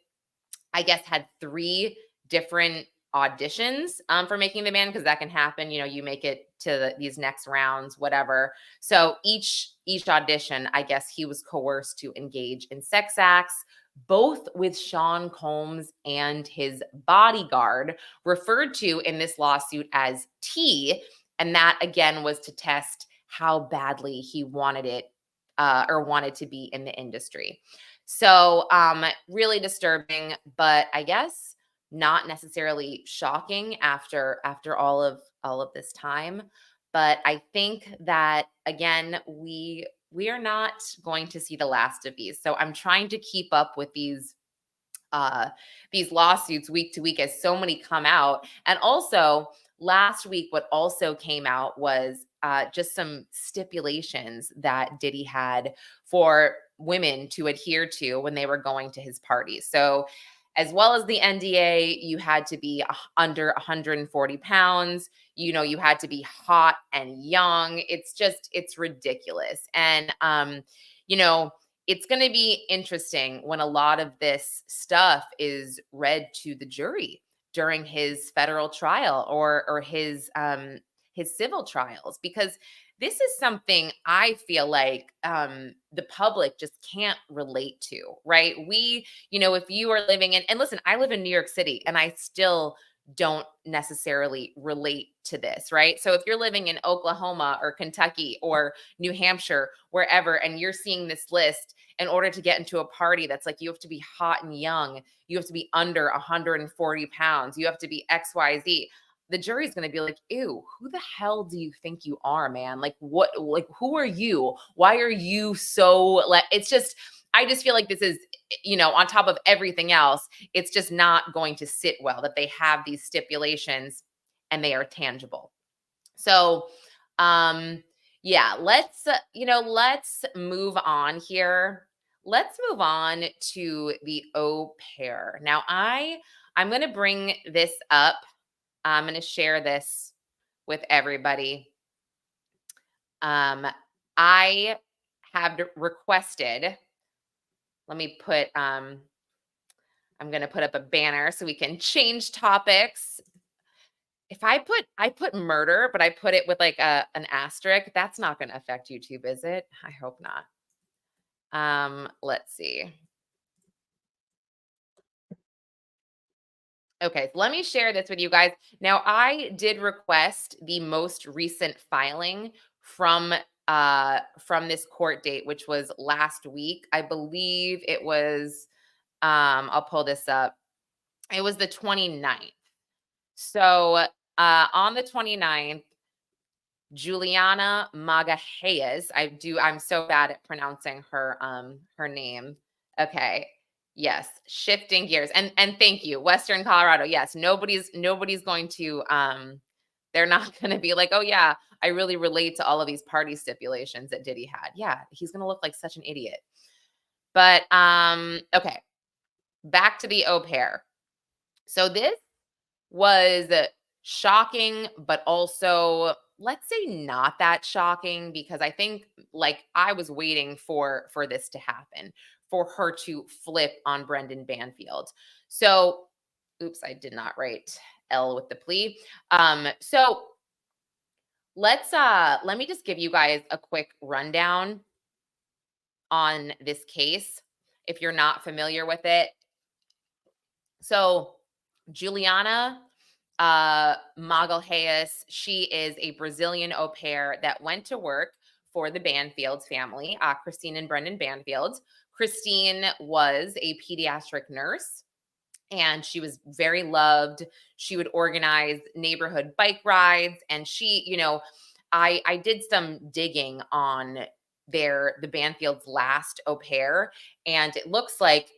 I guess, had 3 different auditions for Making the Band, because that can happen. You know, you make it to these next rounds, whatever. So each audition, I guess he was coerced to engage in sex acts, both with Sean Combs and his bodyguard, referred to in this lawsuit as T. And that, again, was to test how badly he wanted it or wanted to be in the industry. So really disturbing, but I guess not necessarily shocking after all of this time. But I think that, again, we are not going to see the last of these. So I'm trying to keep up with these lawsuits week to week as so many come out. And also last week, what also came out was just some stipulations that Diddy had for women to adhere to when they were going to his parties. So as well as the NDA, you had to be under 140 pounds. You know, you had to be hot and young. It's ridiculous. And, you know, it's going to be interesting when a lot of this stuff is read to the jury during his federal trial or his civil trials, because this is something I feel like the public just can't relate to, right? We, you know, if you are living in, and listen, I live in New York City and I still don't necessarily relate to this, right? So if you're living in Oklahoma or Kentucky or New Hampshire, wherever, and you're seeing this list, in order to get into a party that's like, you have to be hot and young, you have to be under 140 pounds, you have to be XYZ. The jury's going to be like, ew, who the hell do you think you are, man? Like, what, like, who are you? Why are you so, like, it's just, I just feel like this is, you know, on top of everything else, it's just not going to sit well that they have these stipulations and they are tangible. So, yeah, let's move on here. Let's move on to the au pair. Now, I'm going to bring this up. I'm going to share this with everybody. I have requested, let me put, I'm going to put up a banner so we can change topics. If I put murder, but I put it with like an asterisk, that's not going to affect YouTube, is it? I hope not. Let's see. Okay, so let me share this with you guys. Now, I did request the most recent filing from this court date, which was last week. I believe it was, I'll pull this up. It was the 29th. So on the 29th, Juliana Magallanes, I'm so bad at pronouncing her name. Okay. Yes, shifting gears. And thank you, Western Colorado. Yes, nobody's going to they're not going to be like, "Oh yeah, I really relate to all of these party stipulations that Diddy had." Yeah, he's going to look like such an idiot. But okay. Back to the au pair. So this was shocking, but also, let's say, not that shocking, because I think, like, I was waiting for this to happen, for her to flip on Brendan Banfield. So, oops, I did not write L with the plea. So let me just give you guys a quick rundown on this case if you're not familiar with it. So Juliana Magalhães, she is a Brazilian au pair that went to work for the Banfield family, Christine and Brendan Banfield. Christine was a pediatric nurse, and she was very loved. She would organize neighborhood bike rides, and she, you know, I did some digging on the Banfield's last au pair, and it looks like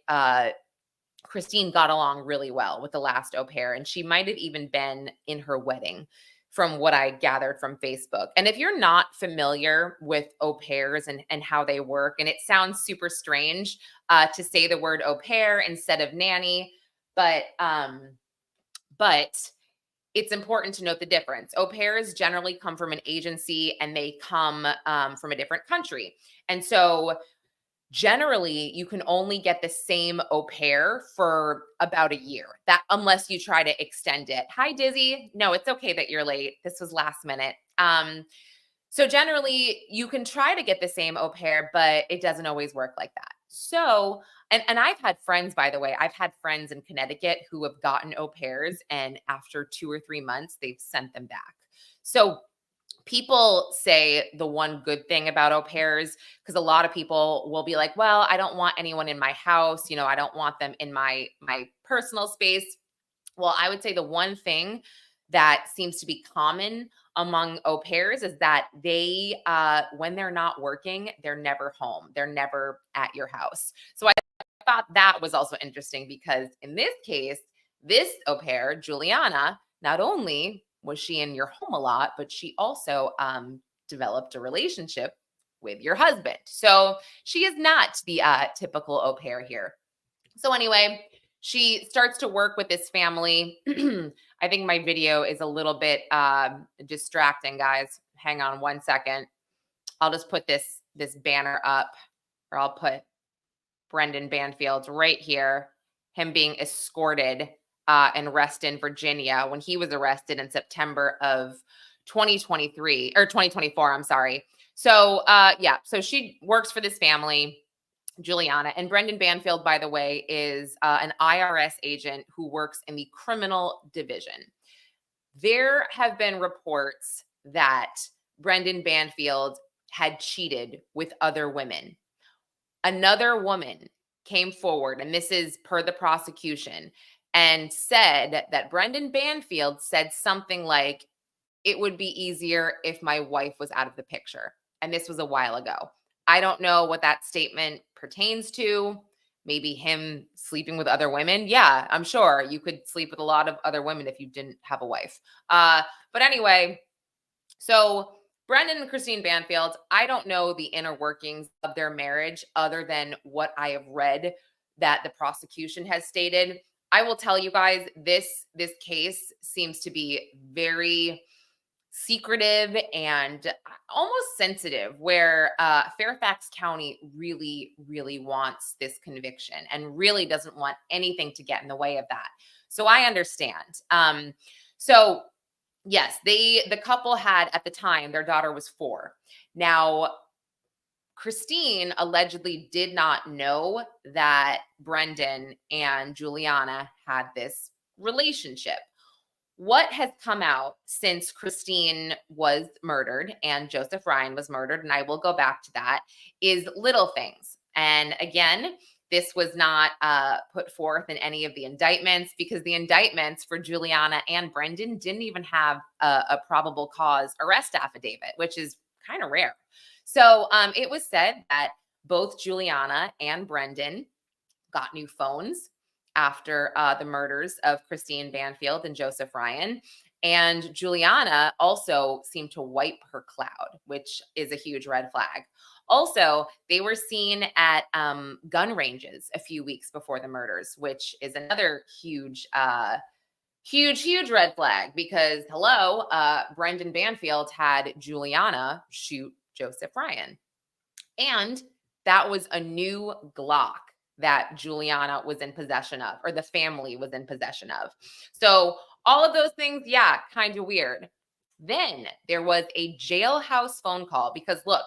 Christine got along really well with the last au pair, and she might have even been in her wedding, from what I gathered from Facebook. And if you're not familiar with au pairs and how they work, and it sounds super strange to say the word au pair instead of nanny, but it's important to note the difference. Au pairs generally come from an agency and they come from a different country. And so generally you can only get the same au pair for about a year, that unless you try to extend it. Hi, Dizzy. No, it's okay that you're late. This was last minute. So generally you can try to get the same au pair, but it doesn't always work like that. So, and I've had friends, by the way, I've had friends in Connecticut who have gotten au pairs, and after 2 or 3 months, they've sent them back. So people say the one good thing about au pairs, because a lot of people will be like, well, I don't want anyone in my house. I don't want them in my personal space. Well, I would say the one thing that seems to be common among au pairs is that they, when they're not working, they're never home. They're never at your house. So I thought that was also interesting, because in this case, this au pair, Juliana, not only was she in your home a lot, but she also developed a relationship with your husband. So she is not the typical au pair here. So anyway, she starts to work with this family. I think my video is a little bit distracting, guys. Hang on one second. I'll just put this banner up, or I'll put Brendan Banfield right here, him being escorted in Reston, Virginia, when he was arrested in September of 2023 or 2024. I'm sorry. So yeah, so she works for this family, Juliana. And Brendan Banfield, by the way, is an IRS agent who works in the criminal division. There have been reports that Brendan Banfield had cheated with other women. Another woman came forward, and this is per the prosecution, and said that Brendan Banfield said something like, it would be easier if my wife was out of the picture. And this was a while ago. I don't know what that statement pertains to. Maybe him sleeping with other women. Yeah, I'm sure you could sleep with a lot of other women if you didn't have a wife. But anyway, so Brendan and Christine Banfield, I don't know the inner workings of their marriage other than what I have read that the prosecution has stated. I will tell you guys, this case seems to be very secretive and almost sensitive, where Fairfax County really, really wants this conviction and really doesn't want anything to get in the way of that. So I understand. So yes, the couple had, at the time, their daughter was 4. Now, Christine allegedly did not know that Brendan and Juliana had this relationship. What has come out since Christine was murdered and Joseph Ryan was murdered, and I will go back to that, is little things. And again, this was not put forth in any of the indictments, because the indictments for Juliana and Brendan didn't even have a probable cause arrest affidavit, which is kind of rare. So it was said that both Juliana and Brendan got new phones after the murders of Christine Banfield and Joseph Ryan. And Juliana also seemed to wipe her cloud, which is a huge red flag. Also, they were seen at gun ranges a few weeks before the murders, which is another huge red flag, because Brendan Banfield had Juliana shoot Joseph Ryan. And that was a new Glock that Juliana was in possession of, or the family was in possession of. So all of those things, yeah, kind of weird. Then there was a jailhouse phone call, because look,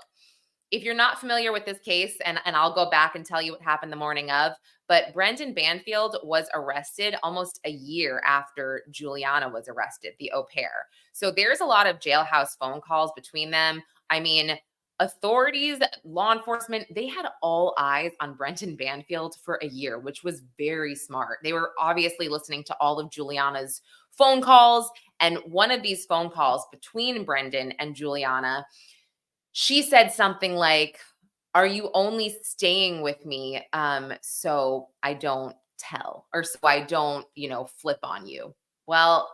if you're not familiar with this case, and I'll go back and tell you what happened the morning of, but Brendan Banfield was arrested almost a year after Juliana was arrested, the au pair. So there's a lot of jailhouse phone calls between them. I mean, authorities, law enforcement, they had all eyes on Brendan Banfield for a year, which was very smart. They were obviously listening to all of Juliana's phone calls. And one of these phone calls between Brendan and Juliana, she said something like, are you only staying with me so I don't tell, or so I don't, flip on you? Well,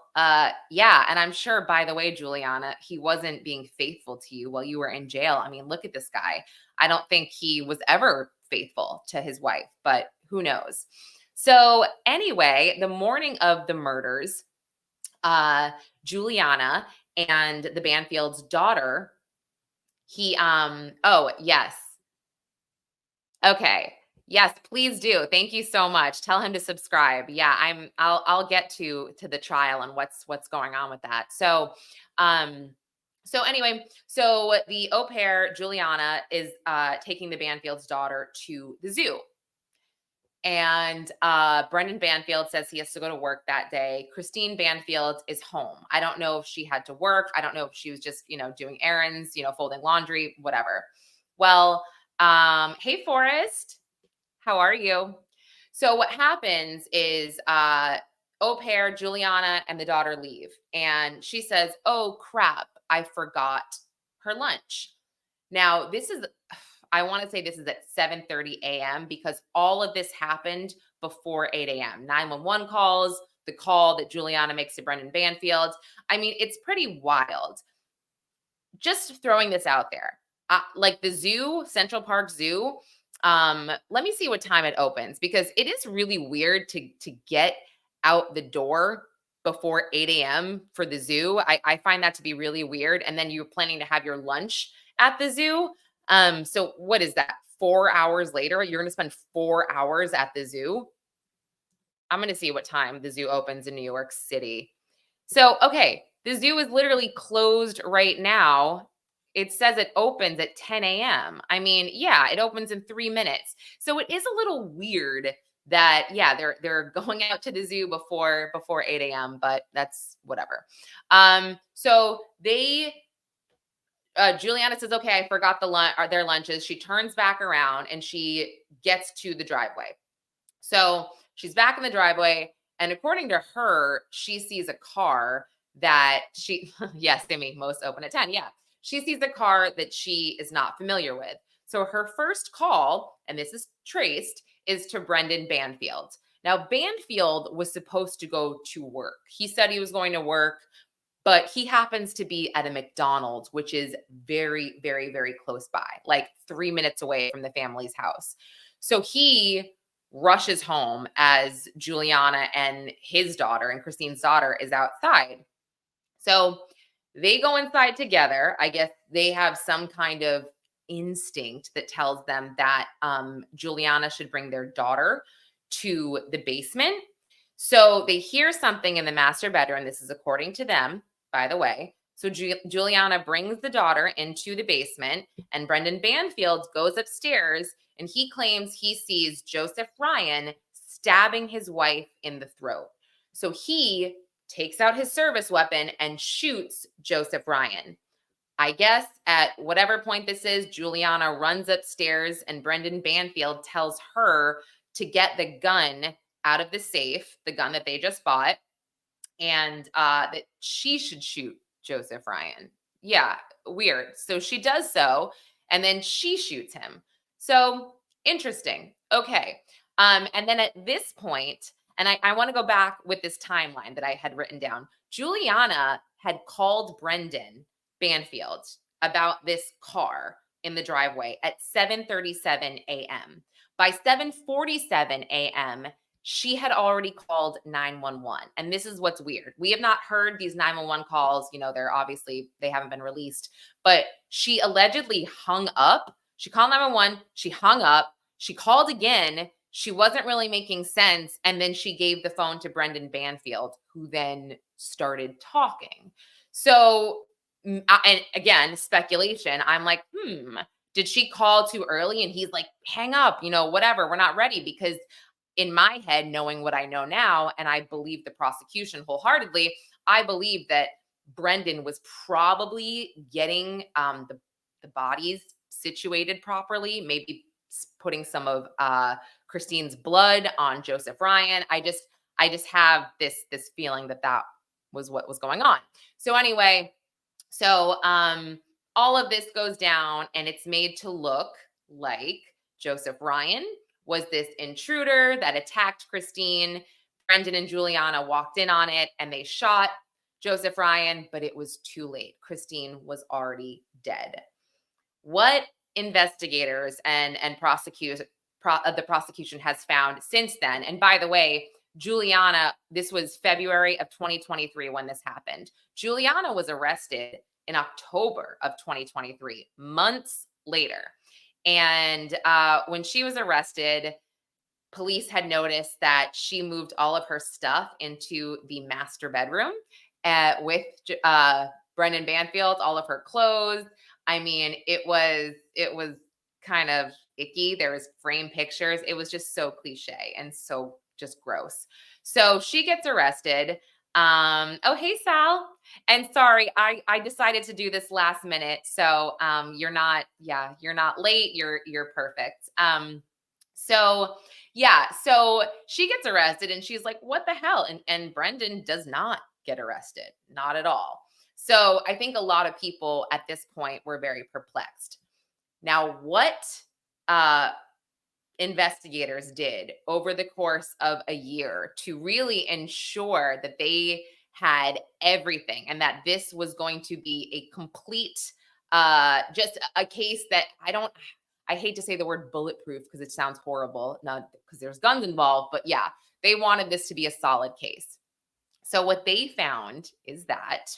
yeah. And I'm sure, by the way, Juliana, he wasn't being faithful to you while you were in jail. I mean, look at this guy. I don't think he was ever faithful to his wife, but who knows? So anyway, the morning of the murders, Juliana and the Banfield's daughter, oh, yes. Okay. Yes, please do. Thank you so much. Tell him to subscribe. Yeah, I'll get to the trial and what's going on with that. So, anyway, so the au pair Juliana is taking the Banfield's daughter to the zoo. And Brendan Banfield says he has to go to work that day. Christine Banfield is home. I don't know if she had to work. I don't know if she was just, doing errands, folding laundry, whatever. Well, hey, Forrest, how are you? So what happens is au pair Juliana and the daughter leave. And she says, oh, crap, I forgot her lunch. Now, I want to say this is at 7:30 a.m. because all of this happened before 8 a.m. 911 calls, the call that Juliana makes to Brendan Banfield. I mean, it's pretty wild. Just throwing this out there. Like the zoo, Central Park Zoo, let me see what time it opens because it is really weird to get out the door before 8 a.m. for the zoo. I find that to be really weird. And then you're planning to have your lunch at the zoo. So what is that? 4 hours later, you're going to spend 4 hours at the zoo. I'm going to see what time the zoo opens in New York City. So, okay, the zoo is literally closed right now. It says it opens at 10 a.m. I mean, yeah, it opens in 3 minutes. So it is a little weird that, yeah, they're going out to the zoo before 8 a.m., but that's whatever. So Juliana says, okay, I forgot their lunches. She turns back around and she gets to the driveway. So she's back in the driveway. And according to her, she sees a car that yes, Amy, most open at 10. Yeah. She sees a car that she is not familiar with. So her first call, and this is traced, is to Brendan Banfield. Now, Banfield was supposed to go to work. He said he was going to work, but he happens to be at a McDonald's, which is very, very, very close by, like 3 minutes away from the family's house. So he rushes home as Juliana and his daughter and Christine's daughter is outside. So they go inside together. I guess they have some kind of instinct that tells them that Juliana should bring their daughter to the basement. So they hear something in the master bedroom. This is according to them, by the way. So Juliana brings the daughter into the basement and Brendan Banfield goes upstairs and he claims he sees Joseph Ryan stabbing his wife in the throat. So he takes out his service weapon and shoots Joseph Ryan. I guess at whatever point this is, Juliana runs upstairs and Brendan Banfield tells her to get the gun out of the safe, the gun that they just bought, and that she should shoot Joseph Ryan. Yeah, weird. So she does so, and then she shoots him. So interesting. Okay. And then at this point, and I want to go back with this timeline that I had written down. Juliana had called Brendan Banfield about this car in the driveway at 7:37 a.m. By 7:47 a.m., she had already called 911. And this is what's weird. We have not heard these 911 calls. They haven't been released, but she allegedly hung up. She called 911. She hung up. She called again. She wasn't really making sense. And then she gave the phone to Brendan Banfield, who then started talking. So, and again, speculation. I'm like, did she call too early? And he's like, hang up, whatever. We're not ready. Because in my head, knowing what I know now, and I believe the prosecution wholeheartedly, I believe that Brendan was probably getting the bodies situated properly, maybe putting some of Christine's blood on Joseph Ryan. I just have this feeling that was what was going on. So anyway, all of this goes down and it's made to look like Joseph Ryan was this intruder that attacked Christine. Brendan and Juliana walked in on it and they shot Joseph Ryan, but it was too late. Christine was already dead. What investigators and the prosecution has found since then, and by the way, Juliana, this was February of 2023 when this happened. Juliana was arrested in October of 2023, months later. And when she was arrested, police had noticed that she moved all of her stuff into the master bedroom with Brendan Banfield, all of her clothes. I mean, it was kind of icky. There was framed pictures. It was just so cliche and so just gross. So she gets arrested. Oh, hey, Sal. And sorry, I decided to do this last minute. So you're not late. You're perfect. So she gets arrested and she's like, what the hell? And Brendan does not get arrested, not at all. So I think a lot of people at this point were very perplexed. Now, what investigators did over the course of a year to really ensure that they had everything and that this was going to be a complete, just a case that I hate to say the word bulletproof because it sounds horrible, not because there's guns involved, but yeah, they wanted this to be a solid case. So what they found is that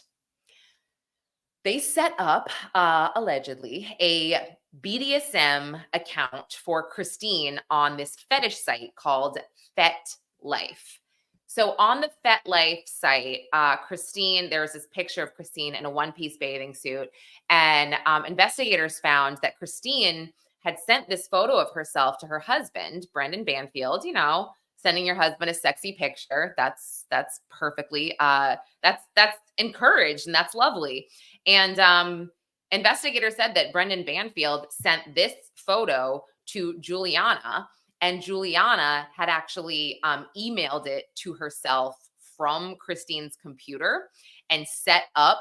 they set up, allegedly, a BDSM account for Christine on this fetish site called FetLife. So on the FetLife site, Christine, there was this picture of Christine in a one-piece bathing suit, and investigators found that Christine had sent this photo of herself to her husband, Brendan Banfield. You know, sending your husband a sexy picture. That's perfectly, that's encouraged and that's lovely. And investigators said that Brendan Banfield sent this photo to Juliana, and Juliana had actually emailed it to herself from Christine's computer and set up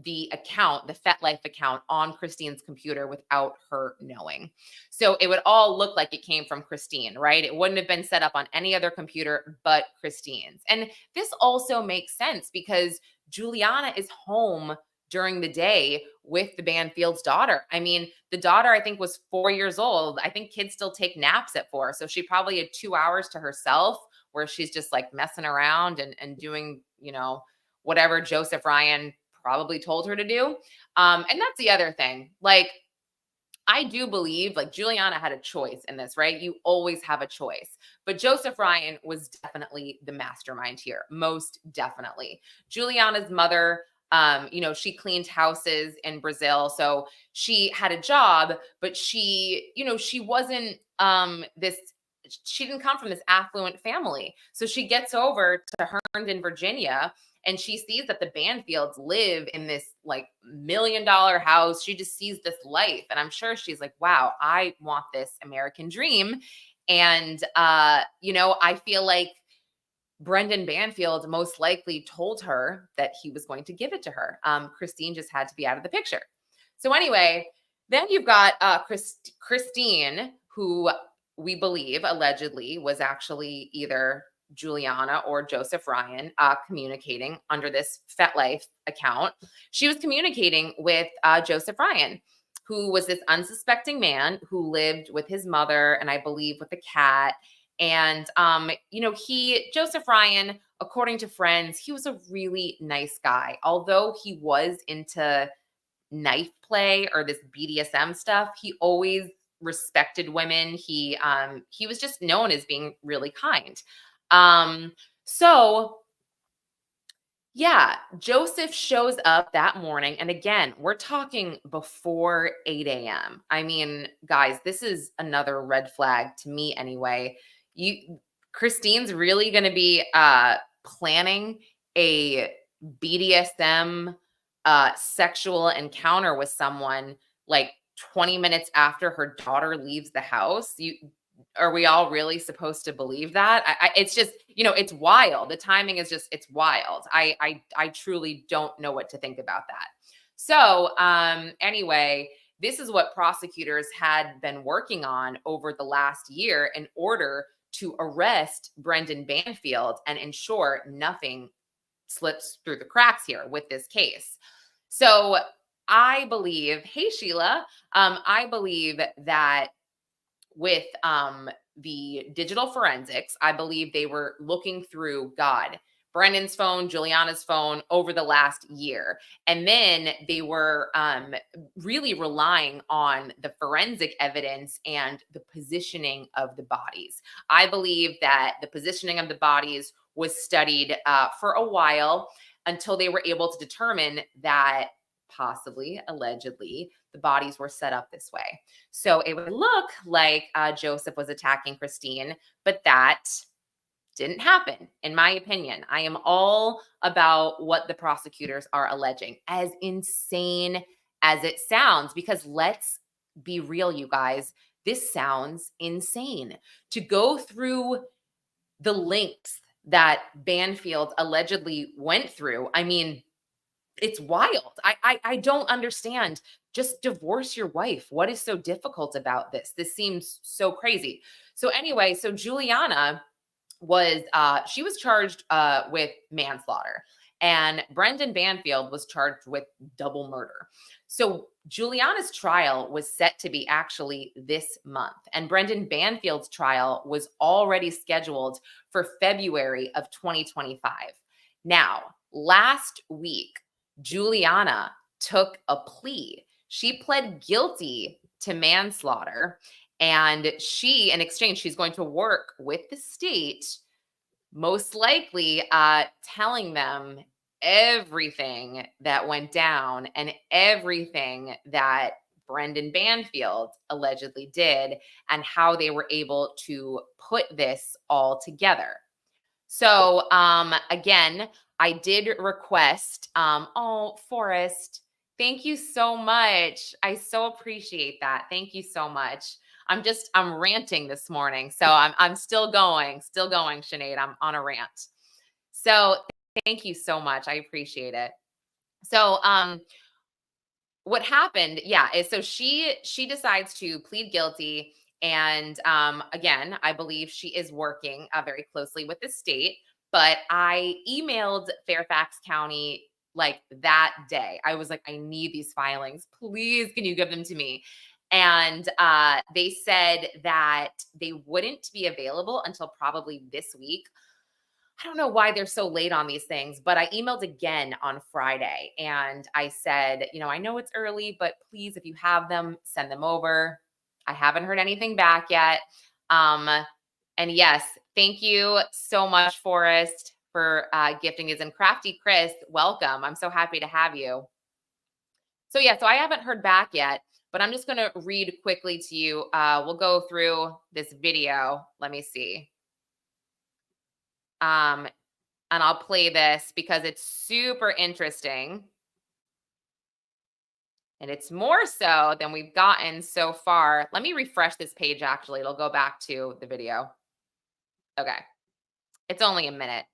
the account, the FetLife account on Christine's computer without her knowing. So it would all look like it came from Christine, right? It wouldn't have been set up on any other computer but Christine's. And this also makes sense because Juliana is home during the day with the Banfield's daughter. I mean, the daughter, I think, was 4 years old. I think kids still take naps at 4. So she probably had 2 hours to herself where she's just like messing around and doing, you know, whatever Joseph Ryan probably told her to do. And that's the other thing. Like, I do believe like Juliana had a choice in this, right? You always have a choice. But Joseph Ryan was definitely the mastermind here, most definitely. Juliana's mother, you know, she cleaned houses in Brazil. So she had a job, but she, you know, she wasn't she didn't come from this affluent family. So she gets over to Herndon, Virginia, and she sees that the Banfields live in this like $1 million house. She just sees this life. And I'm sure she's like, wow, I want this American dream. And, you know, I feel like Brendan Banfield most likely told her that he was going to give it to her. Christine just had to be out of the picture. So anyway, then you've got Christine, who we believe allegedly was actually either Juliana or Joseph Ryan communicating under this FetLife account. She was communicating with Joseph Ryan, who was this unsuspecting man who lived with his mother and I believe with a cat. And, you know, Joseph Ryan, according to friends, he was a really nice guy. Although he was into knife play or this BDSM stuff, he always respected women. He was just known as being really kind. So yeah, Joseph shows up that morning. And again, we're talking before 8 a.m. I mean, guys, this is another red flag to me anyway. Christine's really going to be planning a BDSM sexual encounter with someone like 20 minutes after her daughter leaves the house. Are we all really supposed to believe that? It's just, you know, it's wild. The timing is just, it's wild. I truly don't know what to think about that. So anyway, this is what prosecutors had been working on over the last year in order to arrest Brendan Banfield and ensure nothing slips through the cracks here with this case. So I believe, hey, Sheila, I believe that with the digital forensics. I believe they were looking through Brendan's phone, Juliana's phone over the last year. And then they were really relying on the forensic evidence and the positioning of the bodies. I believe that the positioning of the bodies was studied for a while until they were able to determine that possibly, allegedly, the bodies were set up this way. So it would look like Joseph was attacking Christine, but that didn't happen, in my opinion. I am all about what the prosecutors are alleging, as insane as it sounds, because let's be real, you guys, this sounds insane. To go through the links that Banfield allegedly went through, I mean, it's wild. I don't understand. Just divorce your wife. What is so difficult about this? This seems so crazy. So anyway, so Juliana was she was charged with manslaughter, and Brendan Banfield was charged with double murder. So Juliana's trial was set to be actually this month, and Brendan Banfield's trial was already scheduled for February of 2025. Now, last week, Juliana took a plea. She pled guilty to manslaughter. And she, in exchange, she's going to work with the state, most likely telling them everything that went down and everything that Brendan Banfield allegedly did and how they were able to put this all together. So again, I did request, oh, Forrest, thank you so much. I so appreciate that. Thank you so much. I'm ranting this morning. So I'm still going, Sinead. I'm on a rant. So thank you so much. I appreciate it. So what happened, is so she decides to plead guilty. And again, I believe she is working very closely with the state. But I emailed Fairfax County like that day. I was like, I need these filings. Please, can you give them to me? And they said that they wouldn't be available until probably this week. I don't know why they're so late on these things, but I emailed again on Friday and I said, I know it's early, but please, if you have them, send them over. I haven't heard anything back yet. And yes, thank you so much, Forrest, for gifting us. And Crafty Chris, welcome. I'm so happy to have you. So so I haven't heard back yet, but I'm just going to read quickly to you. We'll go through this video. Let me see. And I'll play this because it's super interesting. And it's more so than we've gotten so far. Let me refresh this page, actually. It'll go back to the video. Okay. It's only a minute.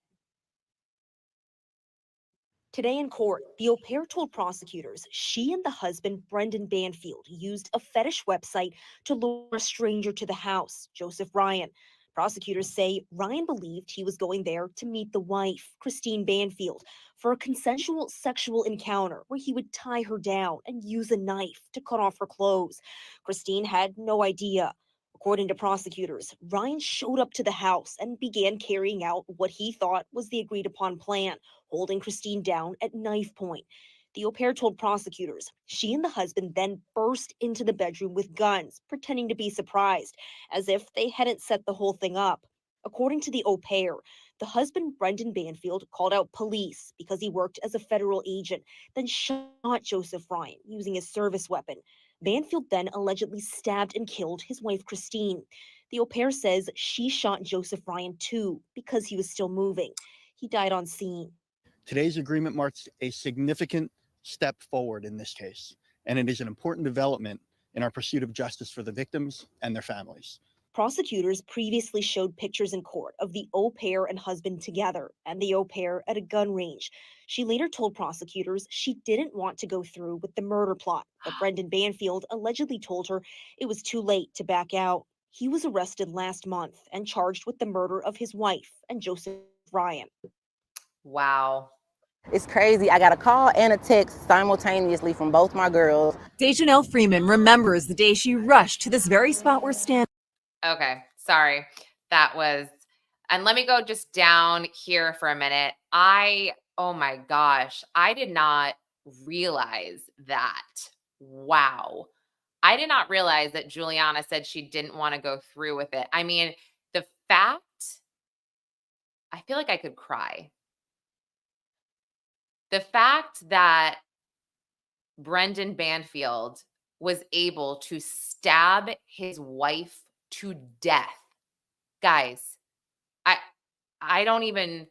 Today in court, the au pair told prosecutors she and the husband, Brendan Banfield, used a fetish website to lure a stranger to the house, Joseph Ryan. Prosecutors say Ryan believed he was going there to meet the wife, Christine Banfield, for a consensual sexual encounter where he would tie her down and use a knife to cut off her clothes. Christine had no idea. According to prosecutors, Ryan showed up to the house and began carrying out what he thought was the agreed upon plan, holding Christine down at knife point. The au pair told prosecutors she and the husband then burst into the bedroom with guns, pretending to be surprised, as if they hadn't set the whole thing up. According to the au pair, the husband, Brendan Banfield, called out police because he worked as a federal agent, then shot Joseph Ryan using his service weapon. Banfield then allegedly stabbed and killed his wife, Christine. The au pair says she shot Joseph Ryan too because he was still moving. He died on scene. Today's agreement marks a significant step forward in this case, and it is an important development in our pursuit of justice for the victims and their families. Prosecutors previously showed pictures in court of the au pair and husband together and the au pair at a gun range. She later told prosecutors she didn't want to go through with the murder plot, but Brendan Banfield allegedly told her it was too late to back out. He was arrested last month and charged with the murder of his wife and Joseph Ryan. Wow. It's crazy. I got a call and a text simultaneously from both my girls. Dejanelle Freeman remembers the day she rushed to this very spot we're standing. Okay. Sorry. That was, and let me go just down here for a minute. Oh my gosh, I did not realize that. Wow. I did not realize that Juliana said she didn't want to go through with it. I mean, the fact, I feel like I could cry. The fact that Brendan Banfield was able to stab his wife to death. Guys, I don't even,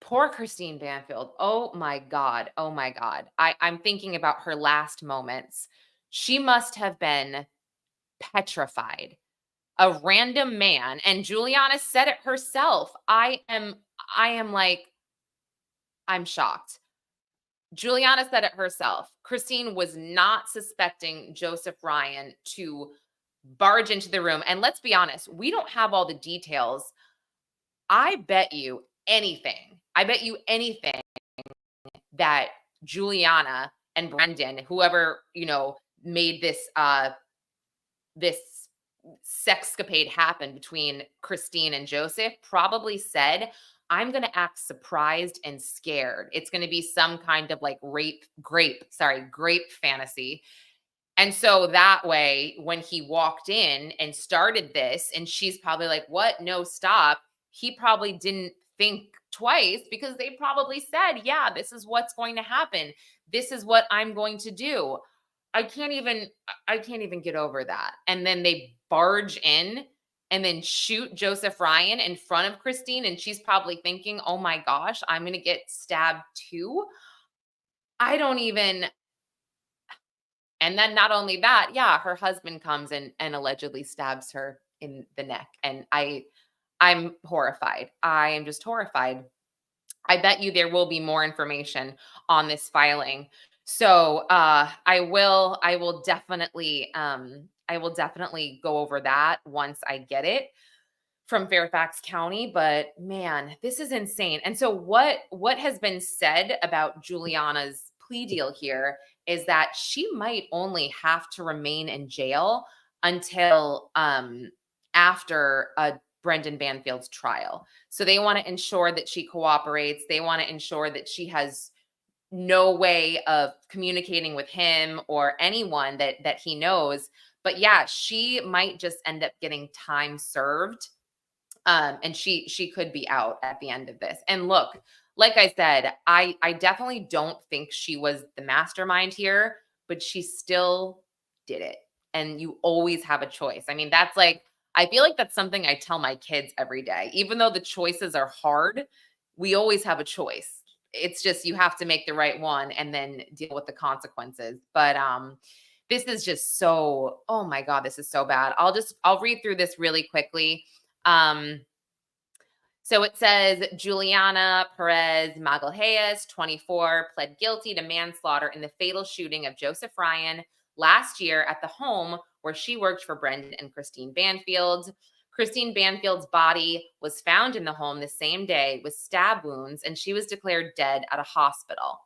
poor Christine Banfield. Oh my God. Oh my God. I'm thinking about her last moments. She must have been petrified. A random man, and Juliana said it herself. I am like, I'm shocked. Juliana said it herself. Christine was not suspecting Joseph Ryan to barge into the room. And let's be honest, we don't have all the details. I bet you anything that Juliana and Brendan, whoever, made this this sexcapade happen between Christine and Joseph, probably said, I'm going to act surprised and scared. It's going to be some kind of like grape fantasy. And so that way, when he walked in and started this, and she's probably like, what? No, stop. He probably didn't think twice, because they probably said, yeah, this is what's going to happen. This is what I'm going to do. I can't even get over that. And then they barge in and then shoot Joseph Ryan in front of Christine. And she's probably thinking, oh my gosh, I'm going to get stabbed too. I don't even. And then not only that, yeah, her husband comes and allegedly stabs her in the neck. And I'm horrified. I am just horrified. I bet you there will be more information on this filing. So I will definitely go over that once I get it from Fairfax County. But man, this is insane. And so what has been said about Juliana's plea deal here is that she might only have to remain in jail until after Brendan Banfield's trial. So they want to ensure that she cooperates. They want to ensure that she has no way of communicating with him or anyone that he knows. But yeah, she might just end up getting time served. And she could be out at the end of this. And look, like I said, I definitely don't think she was the mastermind here, but she still did it. And you always have a choice. I mean, I feel like that's something I tell my kids every day. Even though the choices are hard, we always have a choice. It's just you have to make the right one and then deal with the consequences. But this is just so, oh my God, this is so bad. I'll read through this really quickly. So it says Juliana Perez Magalhaes, 24, pled guilty to manslaughter in the fatal shooting of Joseph Ryan last year at the home where she worked for Brendan and Christine Banfield. Christine Banfield's body was found in the home the same day with stab wounds, and she was declared dead at a hospital.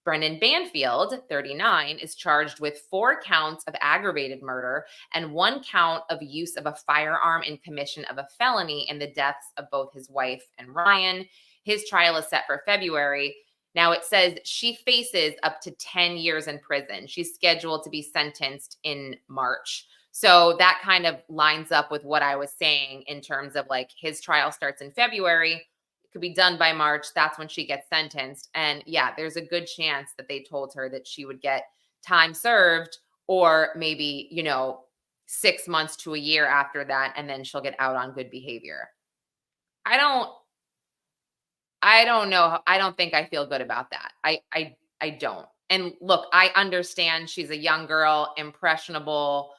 Brendan Banfield, 39, is charged with 4 counts of aggravated murder and 1 count of use of a firearm in commission of a felony in the deaths of both his wife and Ryan. His trial is set for February. Now it says she faces up to 10 years in prison. She's scheduled to be sentenced in March. So that kind of lines up with what I was saying in terms of like his trial starts in February. Could be done by March. That's when she gets sentenced. And yeah, there's a good chance that they told her that she would get time served, or maybe, 6 months to a year after that, and then she'll get out on good behavior. I don't know. I don't think I feel good about that. I don't. And look, I understand she's a young girl, impressionable,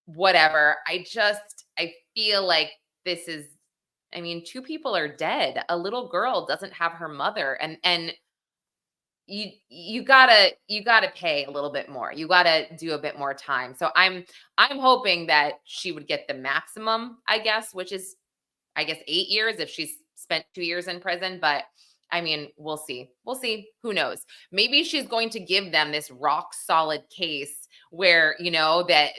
whatever. I feel like this is, 2 people are dead. A little girl doesn't have her mother, and you gotta pay a little bit more. You gotta do a bit more time. So I'm hoping that she would get the maximum, I guess, which is 8 years if she's spent 2 years in prison. But we'll see. Who knows? Maybe she's going to give them this rock solid case where, you know, that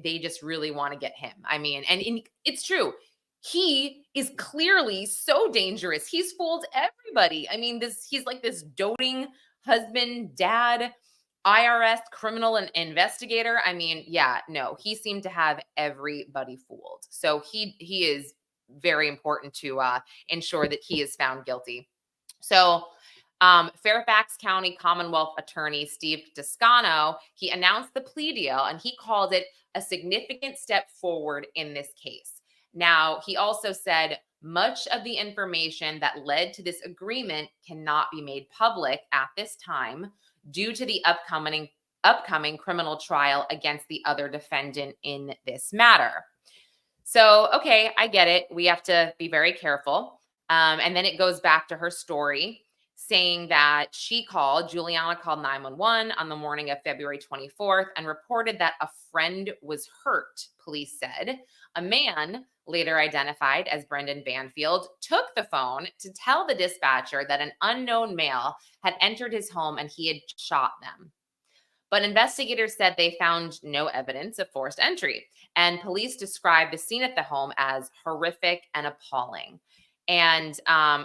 they just really want to get him. I mean, and it's true. He is clearly so dangerous. He's fooled everybody. I mean, he's like this doting husband, dad, IRS criminal and investigator. I mean, yeah, no, he seemed to have everybody fooled. So he is very important to ensure that he is found guilty. So Fairfax County Commonwealth Attorney Steve Toscano, he announced the plea deal and he called it a significant step forward in this case. Now, he also said much of the information that led to this agreement cannot be made public at this time due to the upcoming criminal trial against the other defendant in this matter. So, okay, I get it. We have to be very careful. And then it goes back to her story saying that Juliana called 911 on the morning of February 24th and reported that a friend was hurt, police said. A man, later identified as Brendan Banfield, took the phone to tell the dispatcher that an unknown male had entered his home and he had shot them. But investigators said they found no evidence of forced entry, and police described the scene at the home as horrific and appalling. And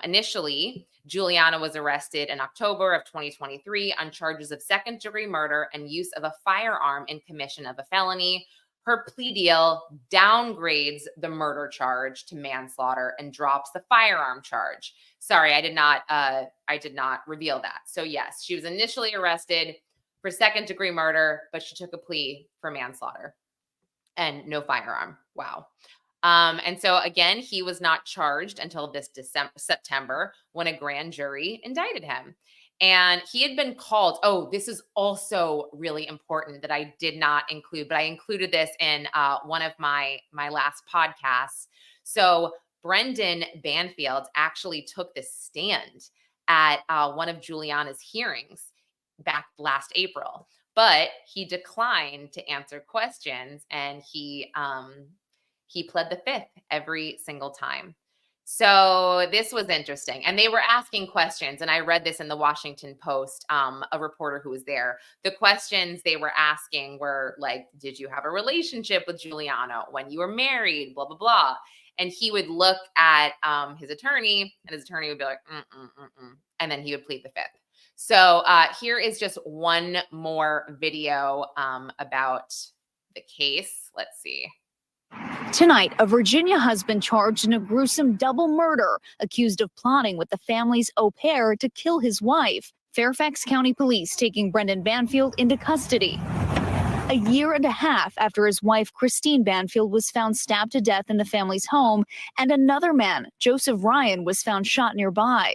initially, Juliana was arrested in October of 2023 on charges of second-degree murder and use of a firearm in commission of a felony. Her plea deal downgrades the murder charge to manslaughter and drops the firearm charge. Sorry, I did not reveal that. So yes, she was initially arrested for second-degree murder, but she took a plea for manslaughter and no firearm. Wow. And so again, he was not charged until this September when a grand jury indicted him. And he had been called, oh, this is also really important that I did not include, but I included this in one of my last podcasts. So Brendan Banfield actually took the stand at one of Juliana's hearings back last April, but he declined to answer questions, and he pled the fifth every single time. So this was interesting. And they were asking questions. And I read this in the Washington Post, a reporter who was there. The questions they were asking were like, did you have a relationship with Juliana when you were married? Blah, blah, blah. And he would look at his attorney, and his attorney would be like, and then he would plead the fifth. So here is just one more video about the case. Let's see. Tonight, a Virginia husband charged in a gruesome double murder, accused of plotting with the family's au pair to kill his wife. Fairfax County Police taking Brendan Banfield into custody. A year and a half after his wife, Christine Banfield, was found stabbed to death in the family's home, and another man, Joseph Ryan, was found shot nearby.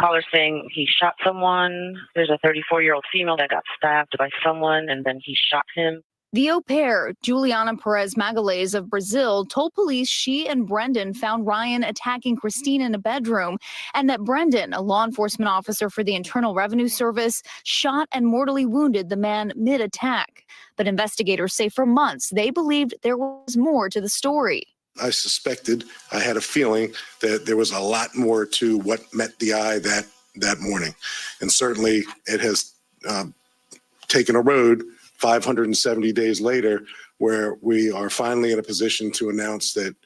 Caller saying he shot someone. There's a 34-year-old female that got stabbed by someone, and then he shot him. The au pair, Juliana Perez Magalhães of Brazil, told police she and Brendan found Ryan attacking Christine in a bedroom, and that Brendan, a law enforcement officer for the Internal Revenue Service, shot and mortally wounded the man mid-attack. But investigators say for months they believed there was more to the story. I suspected, I had a feeling that there was a lot more to what met the eye that morning. And certainly it has taken a road 570 days later, where we are finally in a position to announce that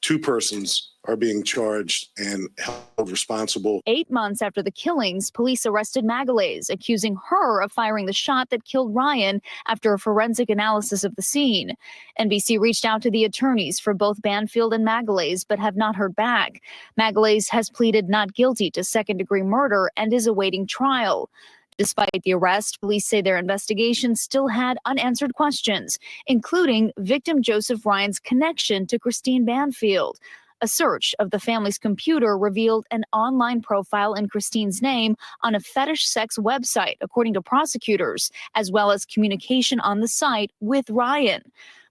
2 persons are being charged and held responsible. 8 months after the killings, police arrested Magalhães, accusing her of firing the shot that killed Ryan after a forensic analysis of the scene. NBC reached out to the attorneys for both Banfield and Magalhães, but have not heard back. Magalhães has pleaded not guilty to second-degree murder and is awaiting trial. Despite the arrest, police say their investigation still had unanswered questions, including victim Joseph Ryan's connection to Christine Banfield. A search of the family's computer revealed an online profile in Christine's name on a fetish sex website, according to prosecutors, as well as communication on the site with Ryan.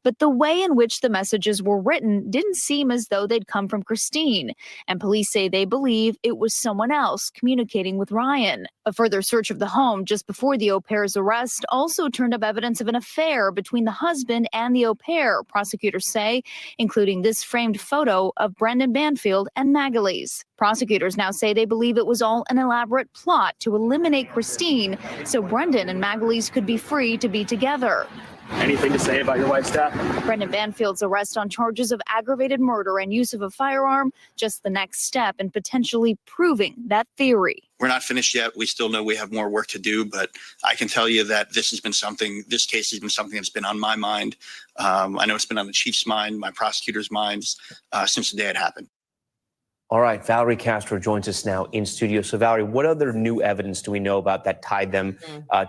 But the way in which the messages were written didn't seem as though they'd come from Christine, and police say they believe it was someone else communicating with Ryan. A further search of the home just before the au pair's arrest also turned up evidence of an affair between the husband and the au pair, prosecutors say, including this framed photo of Brendan Banfield and Magalhães. Prosecutors now say they believe it was all an elaborate plot to eliminate Christine so Brendan and Magalese could be free to be together. Anything to say about your wife's death? Brendan Banfield's arrest on charges of aggravated murder and use of a firearm, just the next step in potentially proving that theory. We're not finished yet. We still know we have more work to do, but I can tell you that this case has been something that's been on my mind. I know it's been on the chief's mind, my prosecutor's minds, since the day it happened. All right, Valerie Castro joins us now in studio. So Valerie, what other new evidence do we know about that tied them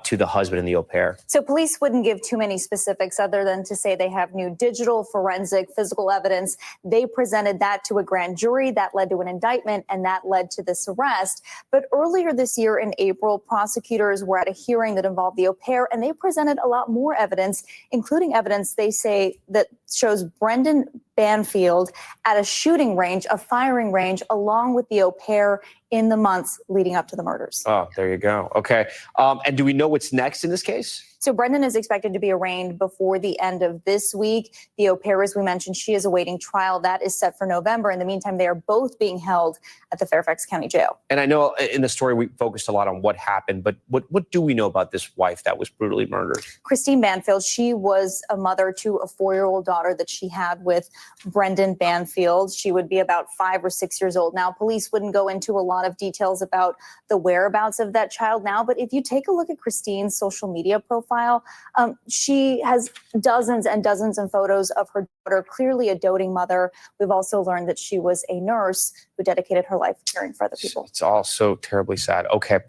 to the husband and the au pair? So police wouldn't give too many specifics other than to say they have new digital, forensic, physical evidence. They presented that to a grand jury. That led to an indictment, and that led to this arrest. But earlier this year in April, prosecutors were at a hearing that involved the au pair, and they presented a lot more evidence, including evidence they say that shows Brendan Banfield at a shooting range, a firing range, along with the au pair in the months leading up to the murders. Oh, there you go. Okay. And do we know what's next in this case? So Brendan is expected to be arraigned before the end of this week. The au pair, as we mentioned, she is awaiting trial. That is set for November. In the meantime, they are both being held at the Fairfax County Jail. And I know in the story we focused a lot on what happened, but what do we know about this wife that was brutally murdered? Christine Banfield, she was a mother to a 4-year-old daughter that she had with Brendan Banfield. She would be about 5 or 6 years old now. Police wouldn't go into a lot of details about the whereabouts of that child now, but if you take a look at Christine's social media profile, she has dozens and dozens of photos of her daughter, clearly a doting mother. We've also learned that she was a nurse who dedicated her life caring for other people. It's all so terribly sad. Okay.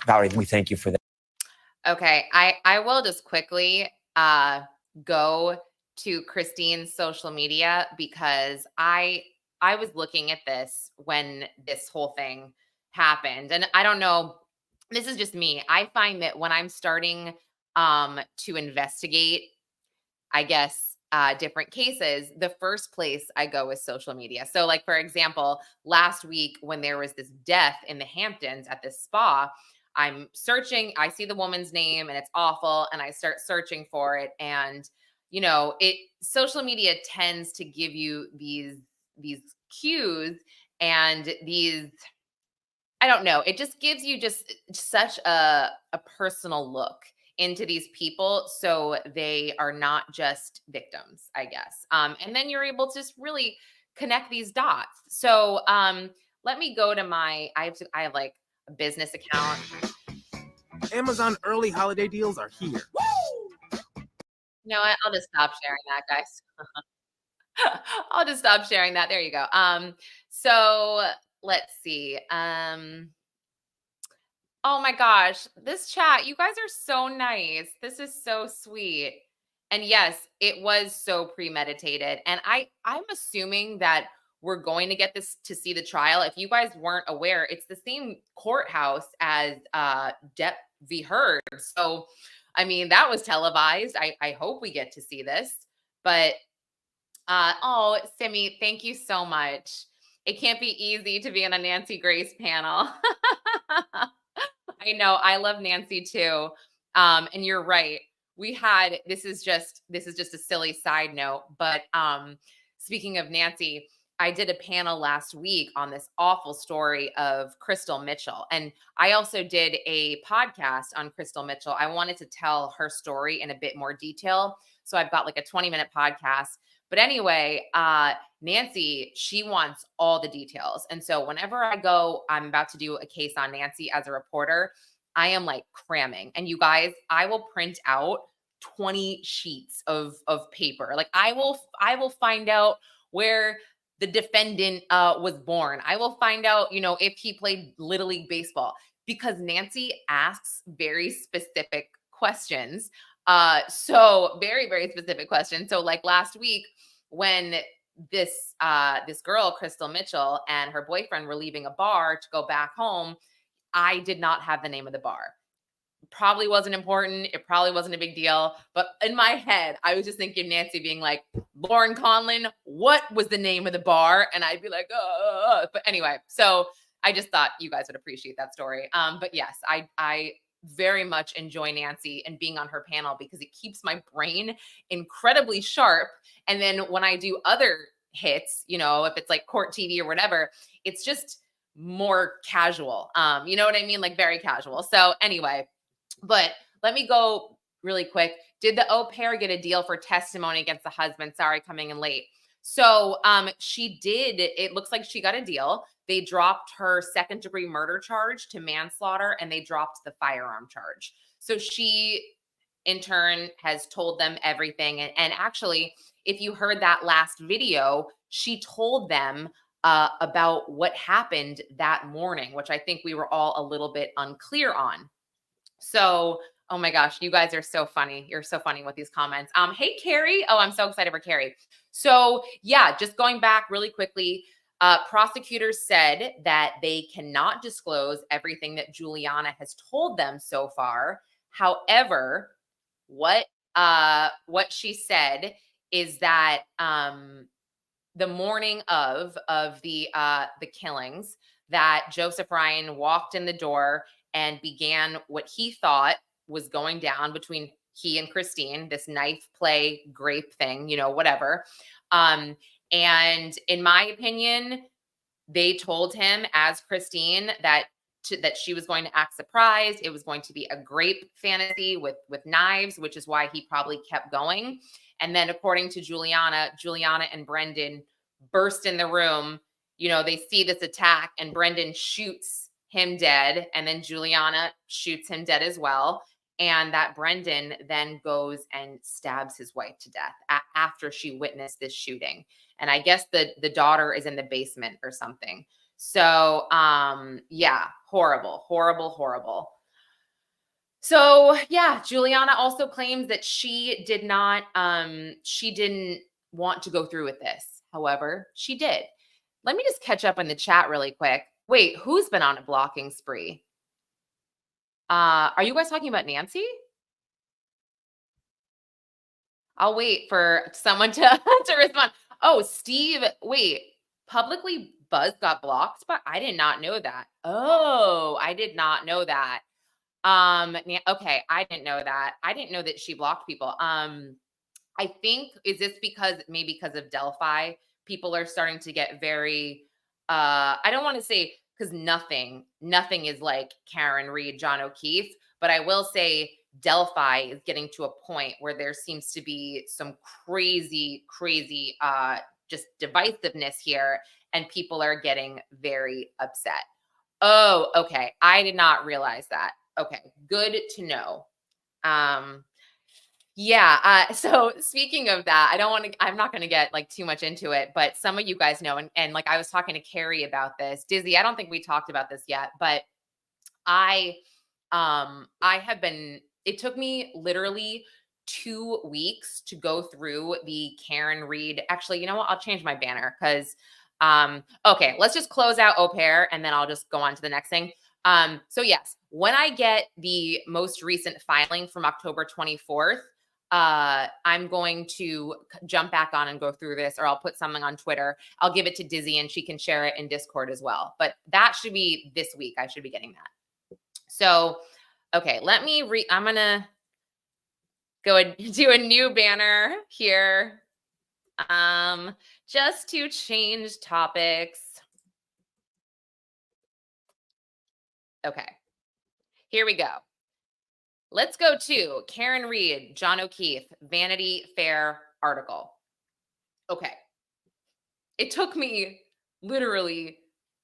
Valerie, we thank you for that. Okay, I will just quickly go to Christine's social media because I was looking at this when this whole thing happened. And I don't know, this is just me. I find that when I'm starting to investigate, I guess, different cases, the first place I go is social media. So like, for example, last week when there was this death in the Hamptons at this spa, I'm searching, I see the woman's name and it's awful. And I start searching for it. And, you know, social media tends to give you these cues and these, I don't know, it just gives you just such a personal look into these people, so they are not just victims, I guess. And then you're able to just really connect these dots. So let me go to I have like a business account. Amazon early holiday deals are here. You know what? I'll just stop sharing that, guys. I'll just stop sharing that. There you go. So let's see. Oh my gosh, this chat, you guys are so nice. This is so sweet. And yes, it was so premeditated. And I'm assuming that we're going to get this to see the trial. If you guys weren't aware, it's the same courthouse as Depp v. Heard. So, I mean, that was televised. I hope we get to see this. But, oh, Simi, thank you so much. It can't be easy to be on a Nancy Grace panel. I know. I love Nancy too. And you're right. This is just a silly side note, but speaking of Nancy, I did a panel last week on this awful story of Crystal Mitchell. And I also did a podcast on Crystal Mitchell. I wanted to tell her story in a bit more detail. So I've got like a 20-minute podcast. But anyway, Nancy, she wants all the details. And so whenever I'm about to do a case on Nancy as a reporter, I am like cramming. And you guys, I will print out 20 sheets of paper. Like I will find out where the defendant was born. I will find out, you know, if he played Little League baseball, because Nancy asks very specific questions. So very, very specific questions. So like last week when this girl, Crystal Mitchell, and her boyfriend were leaving a bar to go back home, I did not have the name of the bar. Probably wasn't important. It probably wasn't a big deal. But in my head, I was just thinking Nancy being like, Lauren Conlon, what was the name of the bar? And I'd be like, But anyway, so I just thought you guys would appreciate that story. But yes, I very much enjoy Nancy and being on her panel because it keeps my brain incredibly sharp. And then when I do other hits, you know, if it's like court TV or whatever, it's just more casual. You know what I mean? Like very casual. So anyway, but let me go really quick. Did the au pair get a deal for testimony against the husband? Sorry, coming in late. So she did. It looks like she got a deal. They dropped her second-degree murder charge to manslaughter, and they dropped the firearm charge. So she, in turn, has told them everything. And actually, if you heard that last video, she told them about what happened that morning, which I think we were all a little bit unclear on. So, oh my gosh, you guys are so funny. You're so funny with these comments. Hey, Carrie. Oh, I'm so excited for Carrie. So yeah, just going back really quickly, prosecutors said that they cannot disclose everything that Juliana has told them so far. However, what she said is that the morning of the killings, that Joseph Ryan walked in the door and began what he thought was going down between he and Christine, this knife play grape thing, you know, whatever. And in my opinion, they told him as Christine that she was going to act surprised. It was going to be a grape fantasy with knives, which is why he probably kept going. And then according to Juliana and Brendan burst in the room. You know, they see this attack and Brendan shoots him dead. And then Juliana shoots him dead as well. And that Brendan then goes and stabs his wife to death after she witnessed this shooting. And I guess the daughter is in the basement or something. So, yeah, horrible, horrible, horrible. So yeah, Juliana also claims that she didn't want to go through with this. However, she did. Let me just catch up in the chat really quick. Wait, who's been on a blocking spree? Are you guys talking about Nancy? I'll wait for someone to respond. Oh, Steve, wait, publicly Buzz got blocked, but I did not know that. Oh, I did not know that. Okay, I didn't know that. I didn't know that she blocked people. I think, is this maybe because of Delphi? People are starting to get very, I don't want to say, because nothing is like Karen Reed, John O'Keefe, but I will say Delphi is getting to a point where there seems to be some crazy, just divisiveness here, and people are getting very upset. Oh, okay. I did not realize that. Okay, good to know. Yeah. So speaking of that, I'm not going to get like too much into it, but some of you guys know, and like I was talking to Carrie about this. Dizzy, I don't think we talked about this yet, but I have been, it took me literally 2 weeks to go through the Karen Reed. Actually, you know what? I'll change my banner because, okay, let's just close out au pair and then I'll just go on to the next thing. So yes, when I get the most recent filing from October 24th, I'm going to jump back on and go through this, or I'll put something on Twitter. I'll give it to Dizzy and she can share it in Discord as well. But that should be this week. I should be getting that. So, okay, I'm going to go and do a new banner here. Just to change topics. Okay, here we go. Let's go to Karen Reed, John O'Keefe, Vanity Fair article. Okay. It took me literally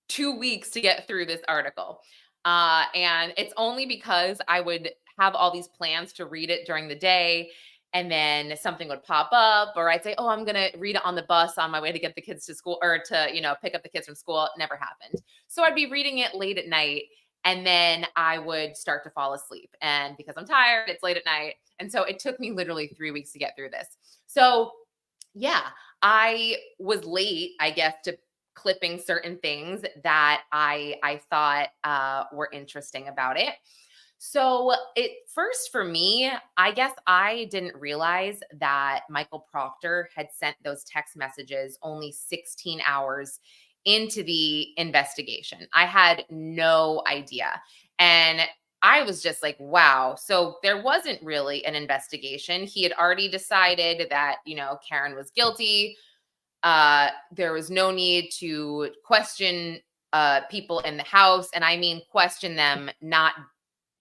2 weeks to get through this article. And it's only because I would have all these plans to read it during the day, and then something would pop up, or I'd say, oh, I'm going to read it on the bus on my way to get the kids to school, or to, pick up the kids from school. It never happened. So I'd be reading it late at night, and then I would start to fall asleep. And because I'm tired, it's late at night. And so it took me literally 3 weeks to get through this. So yeah, I was late, I guess, to clipping certain things that I thought were interesting about it. So first for me, I guess I didn't realize that Michael Proctor had sent those text messages only 16 hours into the investigation. I had no idea. And I was just like, wow. So there wasn't really an investigation. He had already decided that, Karen was guilty. There was no need to question people in the house. And I mean, question them not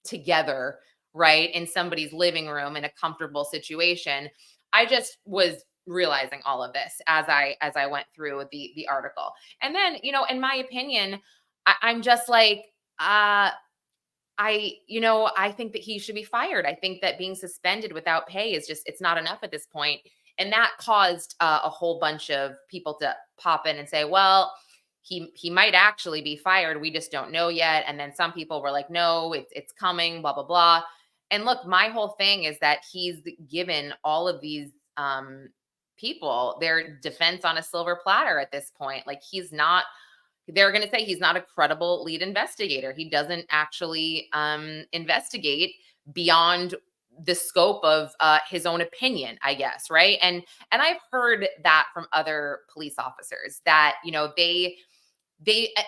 together, right, in somebody's living room in a comfortable situation. I just was realizing all of this as I went through the article. And then, in my opinion, I'm just like, I think that he should be fired. I think that being suspended without pay is it's not enough at this point. And that caused a whole bunch of people to pop in and say, well, he might actually be fired. We just don't know yet. And then some people were like, no, it's coming, blah, blah, blah. And look, my whole thing is that he's given all of these people their defense on a silver platter at this point. Like they're going to say he's not a credible lead investigator. He doesn't actually investigate beyond the scope of his own opinion, I guess, right? And I've heard that from other police officers that,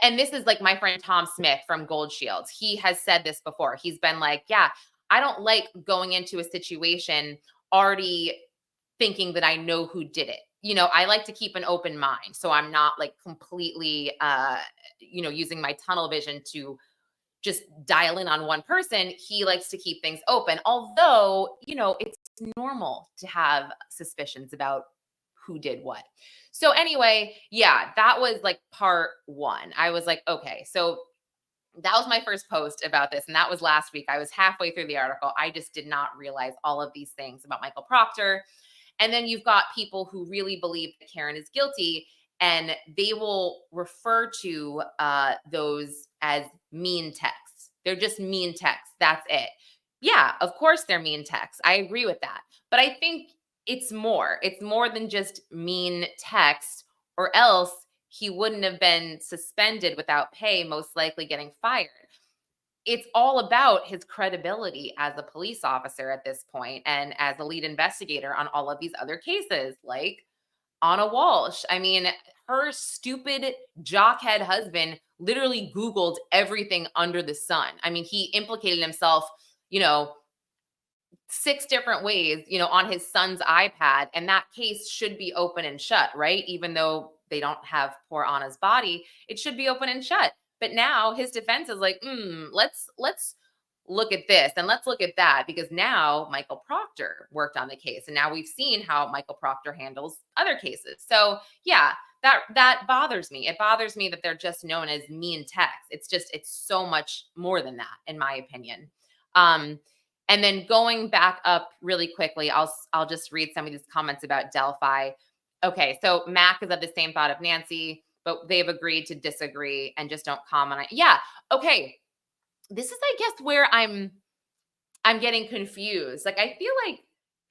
and this is like my friend Tom Smith from Gold Shields. He has said this before. He's been like, yeah, I don't like going into a situation already thinking that I know who did it. I like to keep an open mind. So I'm not like completely, using my tunnel vision to just dial in on one person. He likes to keep things open. Although, it's normal to have suspicions about who did what. So anyway, yeah, that was like part one. I was like, okay, so that was my first post about this. And that was last week. I was halfway through the article. I just did not realize all of these things about Michael Proctor. And then you've got people who really believe that Karen is guilty, and they will refer to those as mean texts. They're just mean texts. That's it. Yeah, of course they're mean texts. I agree with that. But I think it's more. It's more than just mean text, or else he wouldn't have been suspended without pay, most likely getting fired. It's all about his credibility as a police officer at this point and as a lead investigator on all of these other cases, like Anna Walsh. I mean, her stupid jockhead husband literally Googled everything under the sun. I mean, he implicated himself, 6 different ways, on his son's iPad. And that case should be open and shut, right? Even though they don't have poor Anna's body, it should be open and shut. But now his defense is like, let's look at this and let's look at that, because now Michael Proctor worked on the case. And now we've seen how Michael Proctor handles other cases. So yeah, that bothers me. It bothers me that they're just known as mean texts. It's so much more than that, in my opinion. And then going back up really quickly, I'll just read some of these comments about Delphi. Okay, so Mac is of the same thought of Nancy, but they've agreed to disagree and just don't comment on it. Yeah, okay. This is, I guess, where I'm getting confused. Like, I feel like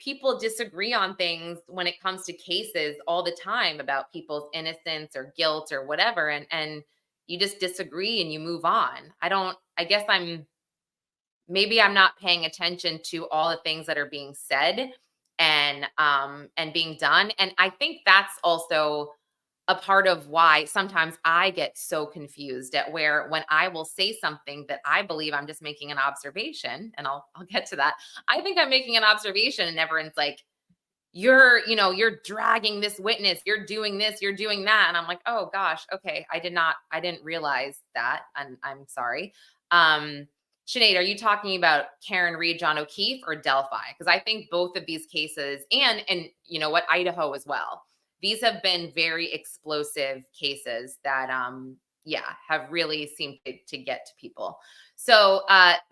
people disagree on things when it comes to cases all the time about people's innocence or guilt or whatever, and you just disagree and you move on. Maybe I'm not paying attention to all the things that are being said and being done. And I think that's also a part of why sometimes I get so confused at where when I will say something that I believe I'm just making an observation, and I'll get to that. I think I'm making an observation and everyone's like, you're dragging this witness, you're doing this, you're doing that. And I'm like, oh gosh, okay. I didn't realize that. And I'm sorry. Sinead, are you talking about Karen Reed, John O'Keefe, or Delphi? Because I think both of these cases, and you know what, Idaho as well. These have been very explosive cases that, have really seemed to get to people. So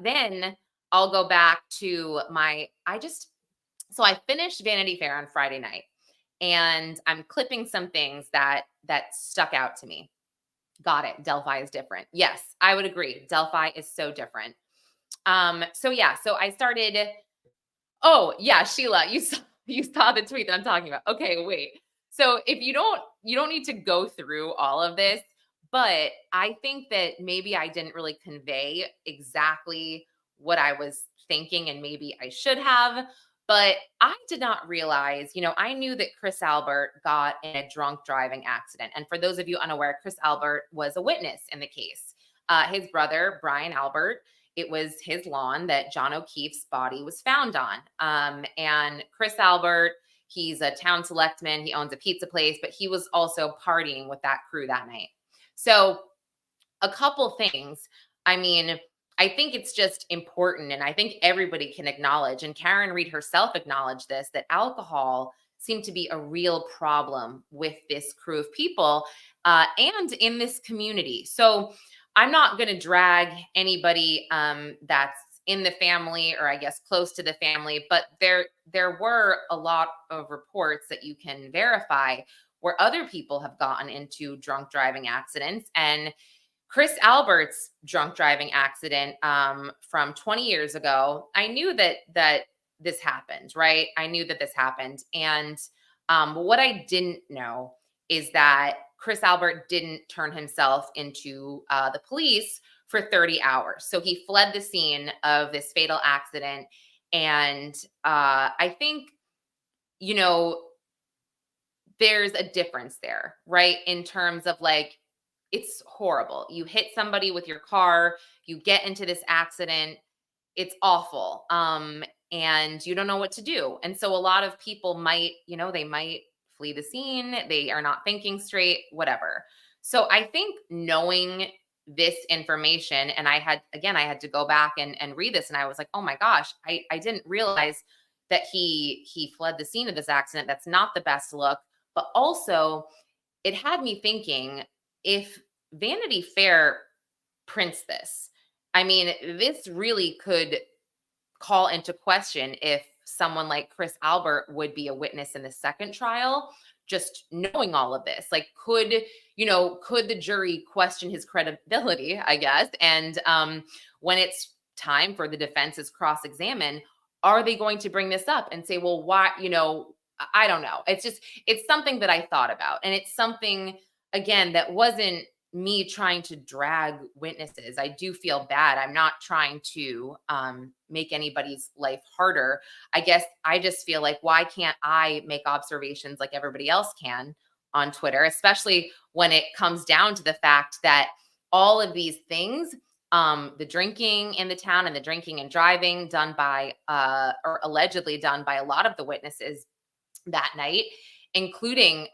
then I'll go back to so I finished Vanity Fair on Friday night, and I'm clipping some things that stuck out to me. Got it. Delphi is different. Yes, I would agree. Delphi is so different. So I started. Oh yeah, Sheila, you saw the tweet that I'm talking about. Okay, wait. So if you don't need to go through all of this, but I think that maybe I didn't really convey exactly what I was thinking, and maybe I should have. But I did not realize, I knew that Chris Albert got in a drunk driving accident. And for those of you unaware, Chris Albert was a witness in the case. His brother, Brian Albert, it was his lawn that John O'Keefe's body was found on. And Chris Albert, He's a town selectman. He owns a pizza place, but he was also partying with that crew that night. So a couple things. I mean, I think it's just important, and I think everybody can acknowledge, and Karen Reed herself acknowledged this, that alcohol seemed to be a real problem with this crew of people and in this community. So I'm not going to drag anybody that's in the family, or I guess close to the family, but there were a lot of reports that you can verify where other people have gotten into drunk driving accidents. And Chris Albert's drunk driving accident from 20 years ago, I knew that this happened, right? I knew that this happened. And what I didn't know is that Chris Albert didn't turn himself into the police for 30 hours. So he fled the scene of this fatal accident. And I think, you know, there's a difference there, right? In terms of like, it's horrible. You hit somebody with your car, you get into this accident, it's awful. And you don't know what to do. And so a lot of people might, you know, they might flee the scene, they are not thinking straight, whatever. So I think knowing this information, and I had to go back and read this, and I was like, oh my gosh, I didn't realize that he fled the scene of this accident. That's not the best look. But also it had me thinking, if Vanity Fair prints this, I mean, this really could call into question if someone like Chris Albert would be a witness in the second trial, just knowing all of this. Like, could the jury question his credibility, I guess? And when it's time for the defense's cross-examine, are they going to bring this up and say, well, why, I don't know. It's something that I thought about. And it's something, again, that wasn't me trying to drag witnesses. I do feel bad. I'm not trying to make anybody's life harder. I guess I just feel like, why can't I make observations like everybody else can on Twitter, especially when it comes down to the fact that all of these things, the drinking in the town and the drinking and driving done by, or allegedly done by a lot of the witnesses that night, including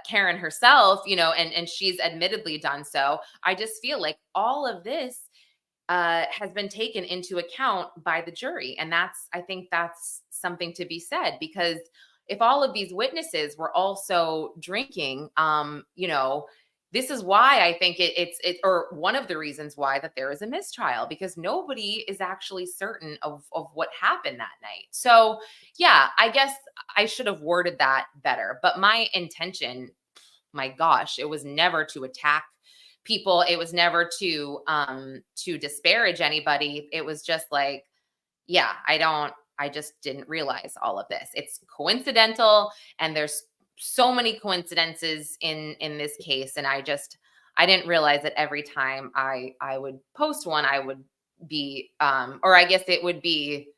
Karen herself, and she's admittedly done so. I just feel like all of this has been taken into account by the jury. And I think that's something to be said, because if all of these witnesses were also drinking, this is why I think or one of the reasons why that there is a mistrial, because nobody is actually certain of what happened that night. So yeah, I guess I should have worded that better, but my intention, my gosh, it was never to attack people. It was never to disparage anybody. It was just like, yeah, I just didn't realize all of this. It's coincidental, and there's so many coincidences in this case. And I didn't realize that every time I would post one, I would be, or I guess it would be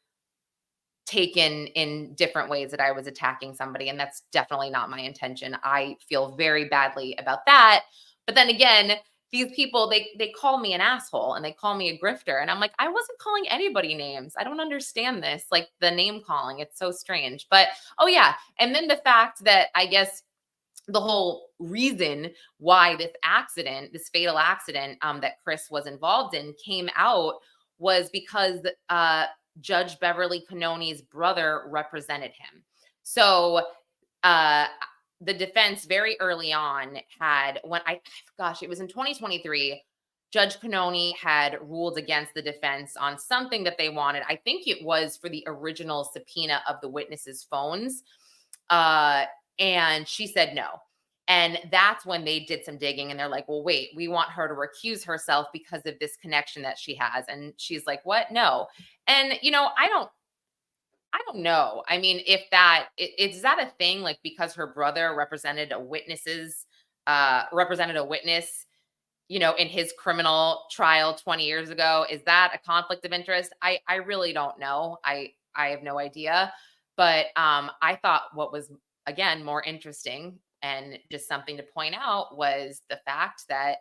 taken in different ways that I was attacking somebody. And that's definitely not my intention. I feel very badly about that. But then again, these people, they call me an asshole and they call me a grifter. And I'm like, I wasn't calling anybody names. I don't understand this. Like, the name calling, it's so strange. But, oh yeah. And then the fact that I guess the whole reason why this fatal accident that Chris was involved in came out was because Judge Beverly Cannoni's brother represented him. So the defense very early on it was in 2023, Judge Cannoni had ruled against the defense on something that they wanted. I think it was for the original subpoena of the witnesses' phones. And she said no. And that's when they did some digging, and they're like, well, wait, we want her to recuse herself because of this connection that she has. And she's like, what? No. And, I don't know. I mean, if is that a thing? Like, because her brother represented a witness, in his criminal trial 20 years ago, is that a conflict of interest? I really don't know. I have no idea. But I thought what was, again, more interesting and just something to point out was the fact that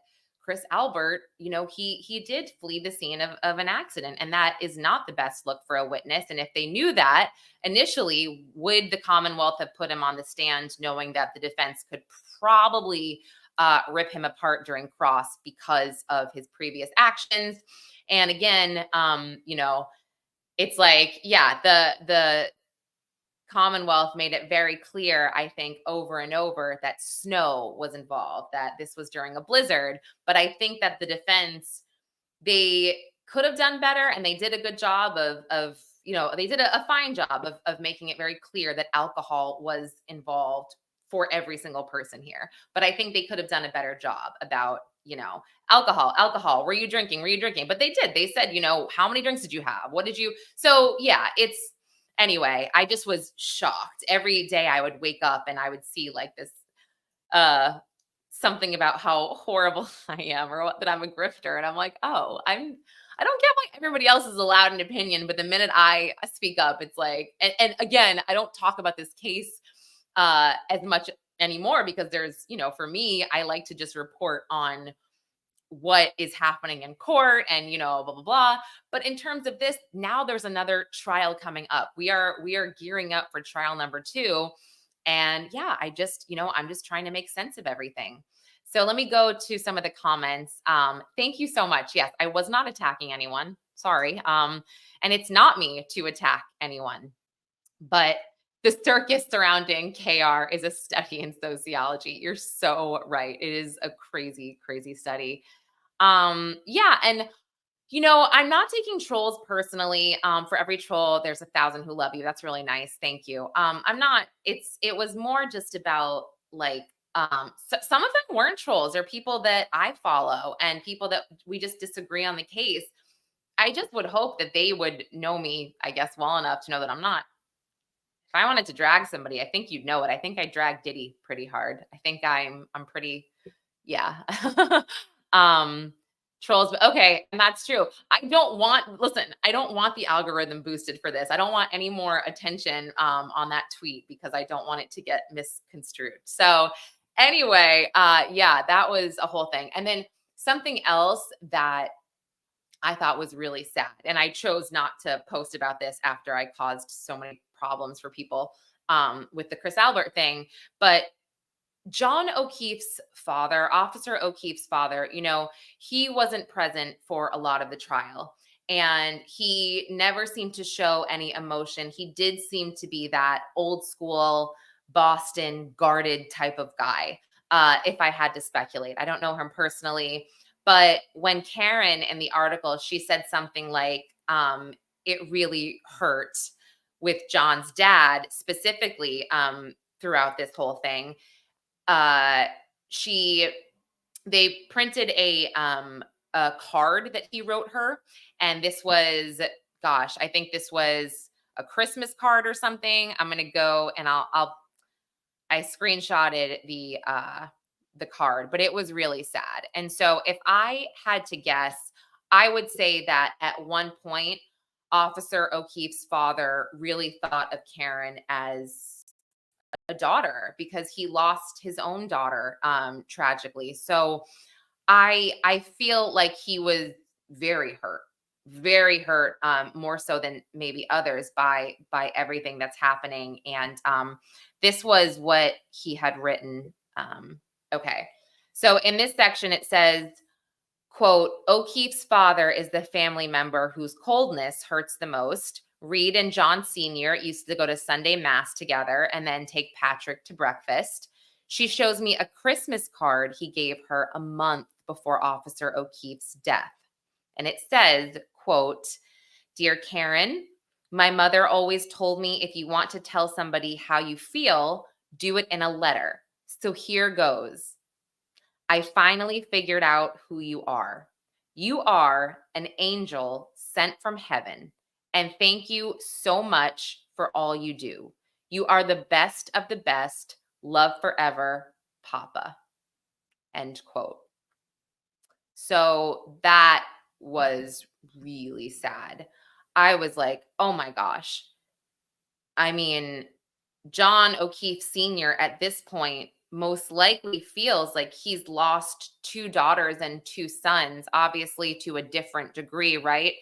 Chris Albert, he did flee the scene of an accident, and that is not the best look for a witness. And if they knew that initially, would the Commonwealth have put him on the stand knowing that the defense could probably rip him apart during cross because of his previous actions? And again, it's like, yeah, the Commonwealth made it very clear, I think, over and over that snow was involved, that this was during a blizzard. But I think that the defense, they could have done better, and they did a good job of they did a fine job of making it very clear that alcohol was involved for every single person here. But I think they could have done a better job about, alcohol. Were you drinking? But they did. They said, how many drinks did you have? What did you? So yeah, anyway, I just was shocked. Every day I would wake up and I would see like this, something about how horrible I am, or that I'm a grifter. And I'm like, oh, I don't get why everybody else is allowed an opinion, but the minute I speak up, it's like, and again, I don't talk about this case as much anymore, because there's, for me, I like to just report on what is happening in court and, blah, blah, blah. But in terms of this, now there's another trial coming up. We are gearing up for trial number 2. And yeah, I'm just trying to make sense of everything. So let me go to some of the comments. Thank you so much. Yes, I was not attacking anyone. Sorry. And it's not me to attack anyone, but the circus surrounding KR is a study in sociology. You're so right. It is a crazy, crazy study. Yeah. And, I'm not taking trolls personally. For every troll, there's 1,000 who love you. That's really nice. Thank you. I'm not, it was more just about like, some of them weren't trolls. They're people that I follow and people that we just disagree on the case. I just would hope that they would know me, I guess, well enough to know that I'm not. If I wanted to drag somebody, I think you'd know it. I think I dragged Diddy pretty hard. I think I'm pretty, yeah. Trolls, but okay, and that's true. I don't want the algorithm boosted for this. I don't want any more attention on that tweet, because I don't want it to get misconstrued. So anyway, yeah, that was a whole thing. And then something else that I thought was really sad, and I chose not to post about this after I caused so many problems for people with the Chris Albert thing, but John O'Keefe's father, Officer O'Keefe's father, he wasn't present for a lot of the trial, and he never seemed to show any emotion. He did seem to be that old school Boston guarded type of guy. If I had to speculate, I don't know him personally, but when Karen in the article, she said something like, it really hurt with John's dad specifically throughout this whole thing. They printed a card that he wrote her. And this was, gosh, I think this was a Christmas card or something. I'm going to go and I screenshotted the card, but it was really sad. And so if I had to guess, I would say that at one point, Officer O'Keefe's father really thought of Karen as a daughter, because he lost his own daughter tragically. So I feel like he was very hurt, more so than maybe others by everything that's happening. And this was what he had written. Okay. So in this section, it says, quote, O'Keefe's father is the family member whose coldness hurts the most. Reed and John Sr. used to go to Sunday Mass together and then take Patrick to breakfast. She shows me a Christmas card he gave her a month before Officer O'Keefe's death. And it says, quote, Dear Karen, my mother always told me if you want to tell somebody how you feel, do it in a letter. So here goes. I finally figured out who you are. You are an angel sent from heaven. And thank you so much for all you do. You are the best of the best. Love forever, Papa. End quote. So that was really sad. I was like, oh my gosh. I mean, John O'Keefe Sr. at this point most likely feels like he's lost 2 daughters and 2 sons, obviously to a different degree, right?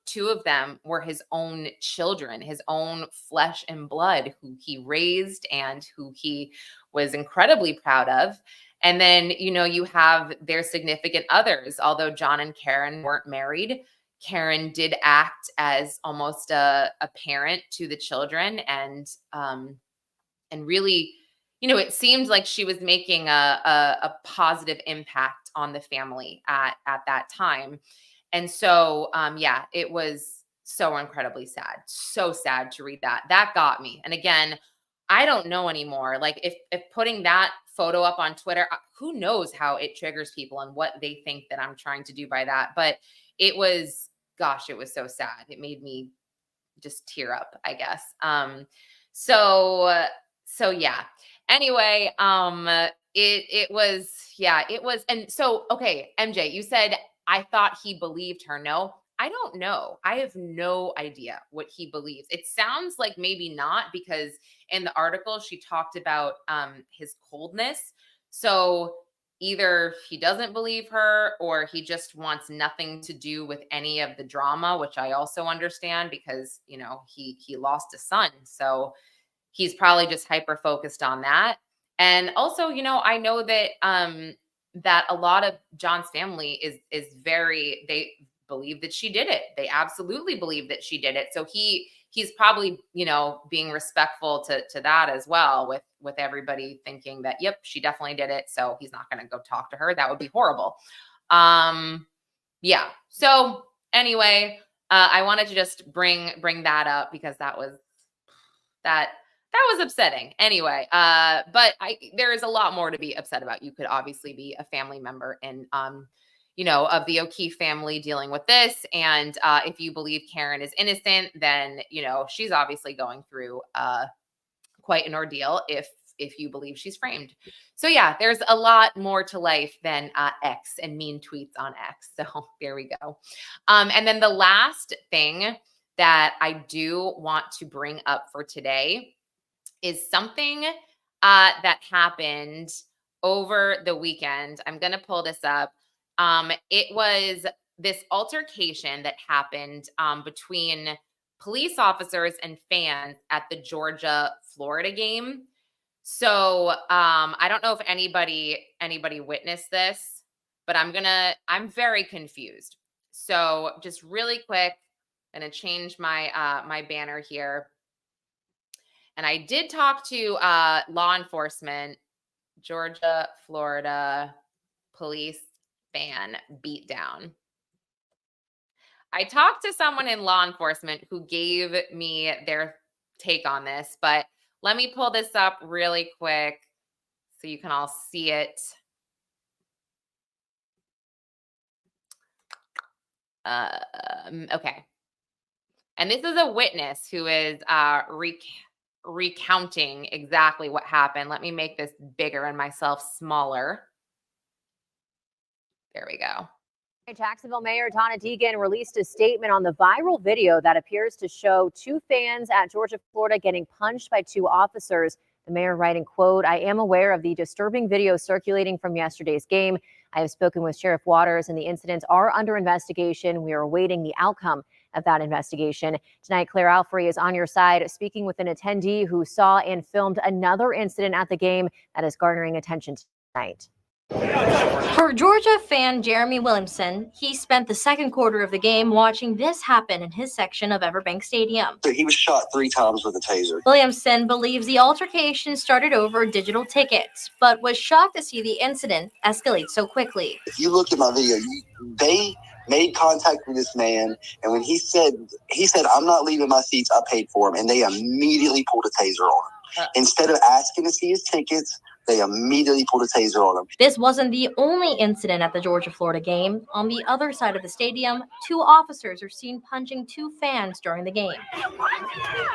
2 of them were his own children, his own flesh and blood, who he raised and who he was incredibly proud of. And then, you have their significant others. Although John and Karen weren't married, Karen did act as almost a parent to the children, and really, it seemed like she was making a positive impact on the family at that time. And so, yeah, it was so incredibly sad. So sad to read that. That got me. And again, I don't know anymore. Like if putting that photo up on Twitter, who knows how it triggers people and what they think that I'm trying to do by that. But it was, gosh, it was so sad. It made me just tear up, I guess. So yeah. Anyway, it was. And so, okay, MJ, you said, I thought he believed her. No, I don't know. I have no idea what he believes. It sounds like maybe not, because in the article she talked about his coldness. So either he doesn't believe her or he just wants nothing to do with any of the drama, which I also understand, because, he lost a son. So he's probably just hyper focused on that. And also, I know that that a lot of John's family is very, they believe that she did it. They absolutely believe that she did it. So he's probably, being respectful to that as well, with everybody thinking that, yep, she definitely did it. So he's not going to go talk to her. That would be horrible. Yeah. So anyway, I wanted to just bring that up, because that was upsetting. Anyway, but there is a lot more to be upset about. You could obviously be a family member and, of the O'Keefe family dealing with this. And if you believe Karen is innocent, then, she's obviously going through quite an ordeal if you believe she's framed. So yeah, there's a lot more to life than X and mean tweets on X. So there we go. And then the last thing that I do want to bring up for today is something that happened over the weekend. I'm going to pull this up. It was this altercation that happened between police officers and fans at the Georgia-Florida game. So I don't know if anybody witnessed this, but I'm very confused. So just really quick, I'm going to change my my banner here. And I did talk to law enforcement, Georgia, Florida police fan beatdown. I talked to someone in law enforcement who gave me their take on this, but let me pull this up really quick so you can all see it. Okay. And this is a witness who is recounting exactly what happened. Let me make this bigger and myself smaller. There we go. Jacksonville Mayor Donna Deegan released a statement on the viral video that appears to show 2 fans at Georgia, Florida getting punched by 2 officers. The mayor writing, quote, "I am aware of the disturbing video circulating from yesterday's game. I have spoken with Sheriff Waters and the incidents are under investigation. We are awaiting the outcome of that investigation." Tonight, Claire Alfrey is on your side, speaking with an attendee who saw and filmed another incident at the game that is garnering attention tonight. For Georgia fan Jeremy Williamson, he spent the second quarter of the game watching this happen in his section of Everbank Stadium. So he was shot 3 times with a taser. Williamson believes the altercation started over digital tickets, but was shocked to see the incident escalate so quickly. If you looked at my video, they made contact with this man, and when he said, "I'm not leaving my seats, I paid for them," and they immediately pulled a taser on him. Instead of asking to see his tickets, they immediately pulled a taser on him. This wasn't the only incident at the Georgia-Florida game. On the other side of the stadium, 2 officers are seen punching 2 fans during the game.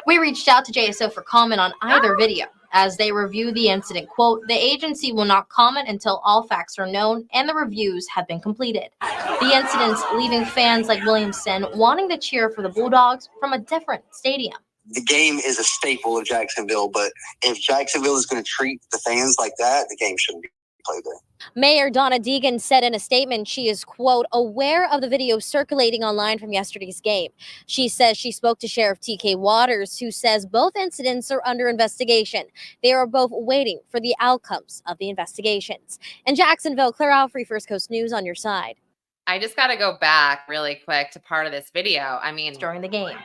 We reached out to JSO for comment on either video. As they review the incident, quote, "The agency will not comment until all facts are known and the reviews have been completed." The incidents leaving fans like Williamson wanting to cheer for the Bulldogs from a different stadium. The game is a staple of Jacksonville, but if Jacksonville is going to treat the fans like that, the game shouldn't be played there. Mayor Donna Deegan said in a statement she is, quote, aware of the video circulating online from yesterday's game. She says she spoke to Sheriff TK Waters, who says both incidents are under investigation. They are both waiting for the outcomes of the investigations. In Jacksonville, Claire Alfrey, First Coast News, on your side. I just got to go back really quick to part of this video. I mean, during the game.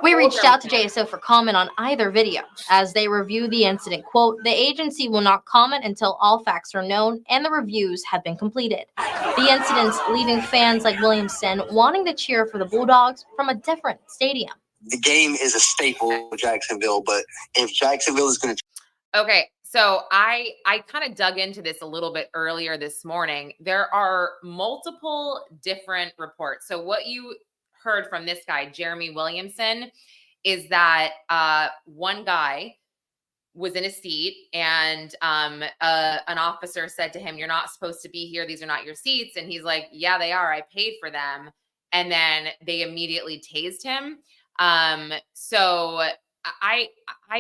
We reached out to JSO for comment on either video as they review the incident. Quote, the agency will not comment until all facts are known and the reviews have been completed. The incidents leaving fans like Williamson wanting to cheer for the Bulldogs from a different stadium. The game is a staple of Jacksonville, but if Jacksonville is going to... Okay. So I kind of dug into this a little bit earlier this morning. There are multiple different reports. So what you heard from this guy, Jeremy Williamson, is that one guy was in a seat and an officer said to him, you're not supposed to be here. These are not your seats. And he's like, yeah, they are. I paid for them. And then they immediately tased him. So I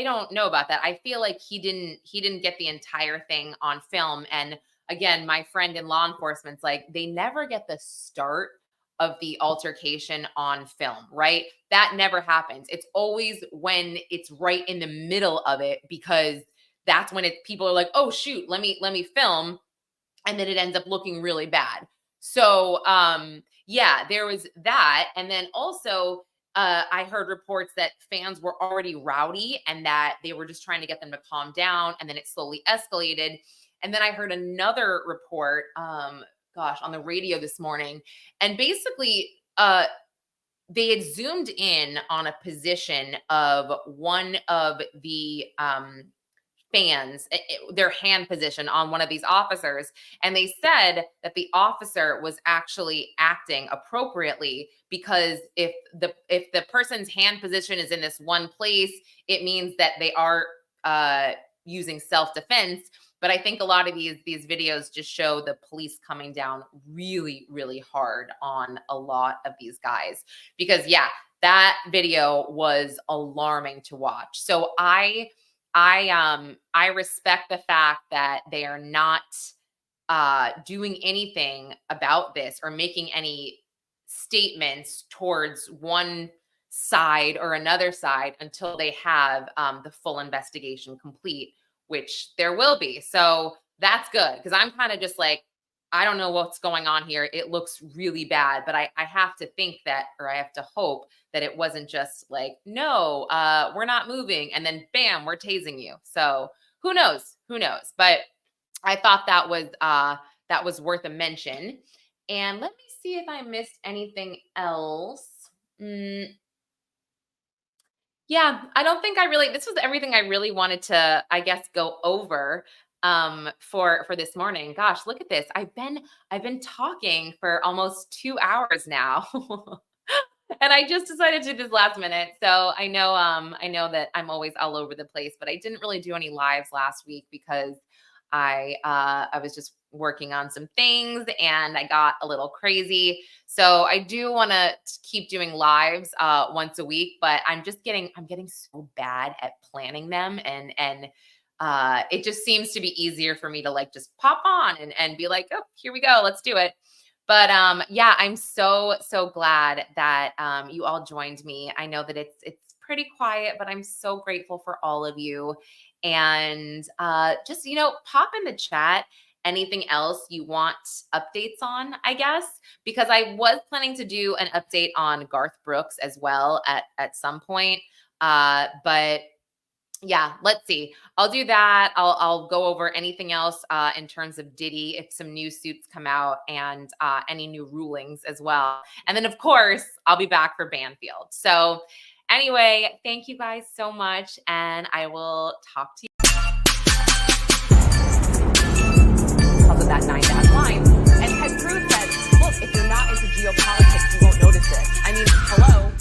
don't know about that. I feel like he didn't get the entire thing on film. And again, my friend in law enforcement's like, they never get the start of the altercation on film, right? That never happens. It's always when it's right in the middle of it, because that's when people are like, oh shoot, let me film. And then it ends up looking really bad. So yeah, there was that. And then also, I heard reports that fans were already rowdy and that they were just trying to get them to calm down. And then it slowly escalated. And then I heard another report, on the radio this morning. And basically, they had zoomed in on a position of one of the fans, their hand position on one of these officers. And they said that the officer was actually acting appropriately, because if the person's hand position is in this one place, it means that they are using self-defense. But I think a lot of these videos just show the police coming down really, really hard on a lot of these guys, because yeah, that video was alarming to watch. So I respect the fact that they are not doing anything about this or making any statements towards one side or another side until they have the full investigation complete, which there will be. So that's good, because I'm kind of just like, I don't know what's going on here. It looks really bad, but I have to think that, or I have to hope that it wasn't just like, no, we're not moving. And then bam, we're tasing you. So who knows? But I thought that was worth a mention. And let me see if I missed anything else. Yeah, I don't think this was everything I really wanted to, I guess, go over for this morning. Gosh, look at this. I've been talking for almost 2 hours now. And I just decided to do this last minute. So I know that I'm always all over the place, but I didn't really do any lives last week because I was just working on some things and I got a little crazy. So I do want to keep doing lives once a week, but I'm getting so bad at planning them, and it just seems to be easier for me to like just pop on and be like, oh, here we go, let's do it. But yeah, I'm so glad that you all joined me. I know that it's pretty quiet, but I'm so grateful for all of you. And just, pop in the chat anything else you want updates on, I guess, because I was planning to do an update on Garth Brooks as well at some point. But yeah, let's see. I'll do that. I'll go over anything else in terms of Diddy, if some new suits come out, and any new rulings as well. And then, of course, I'll be back for Banfield. So anyway, thank you guys so much, and I will talk to you. Of that 9-dash line. And Ted Cruz said, look, if you're not into geopolitics, you won't notice this. I mean, hello.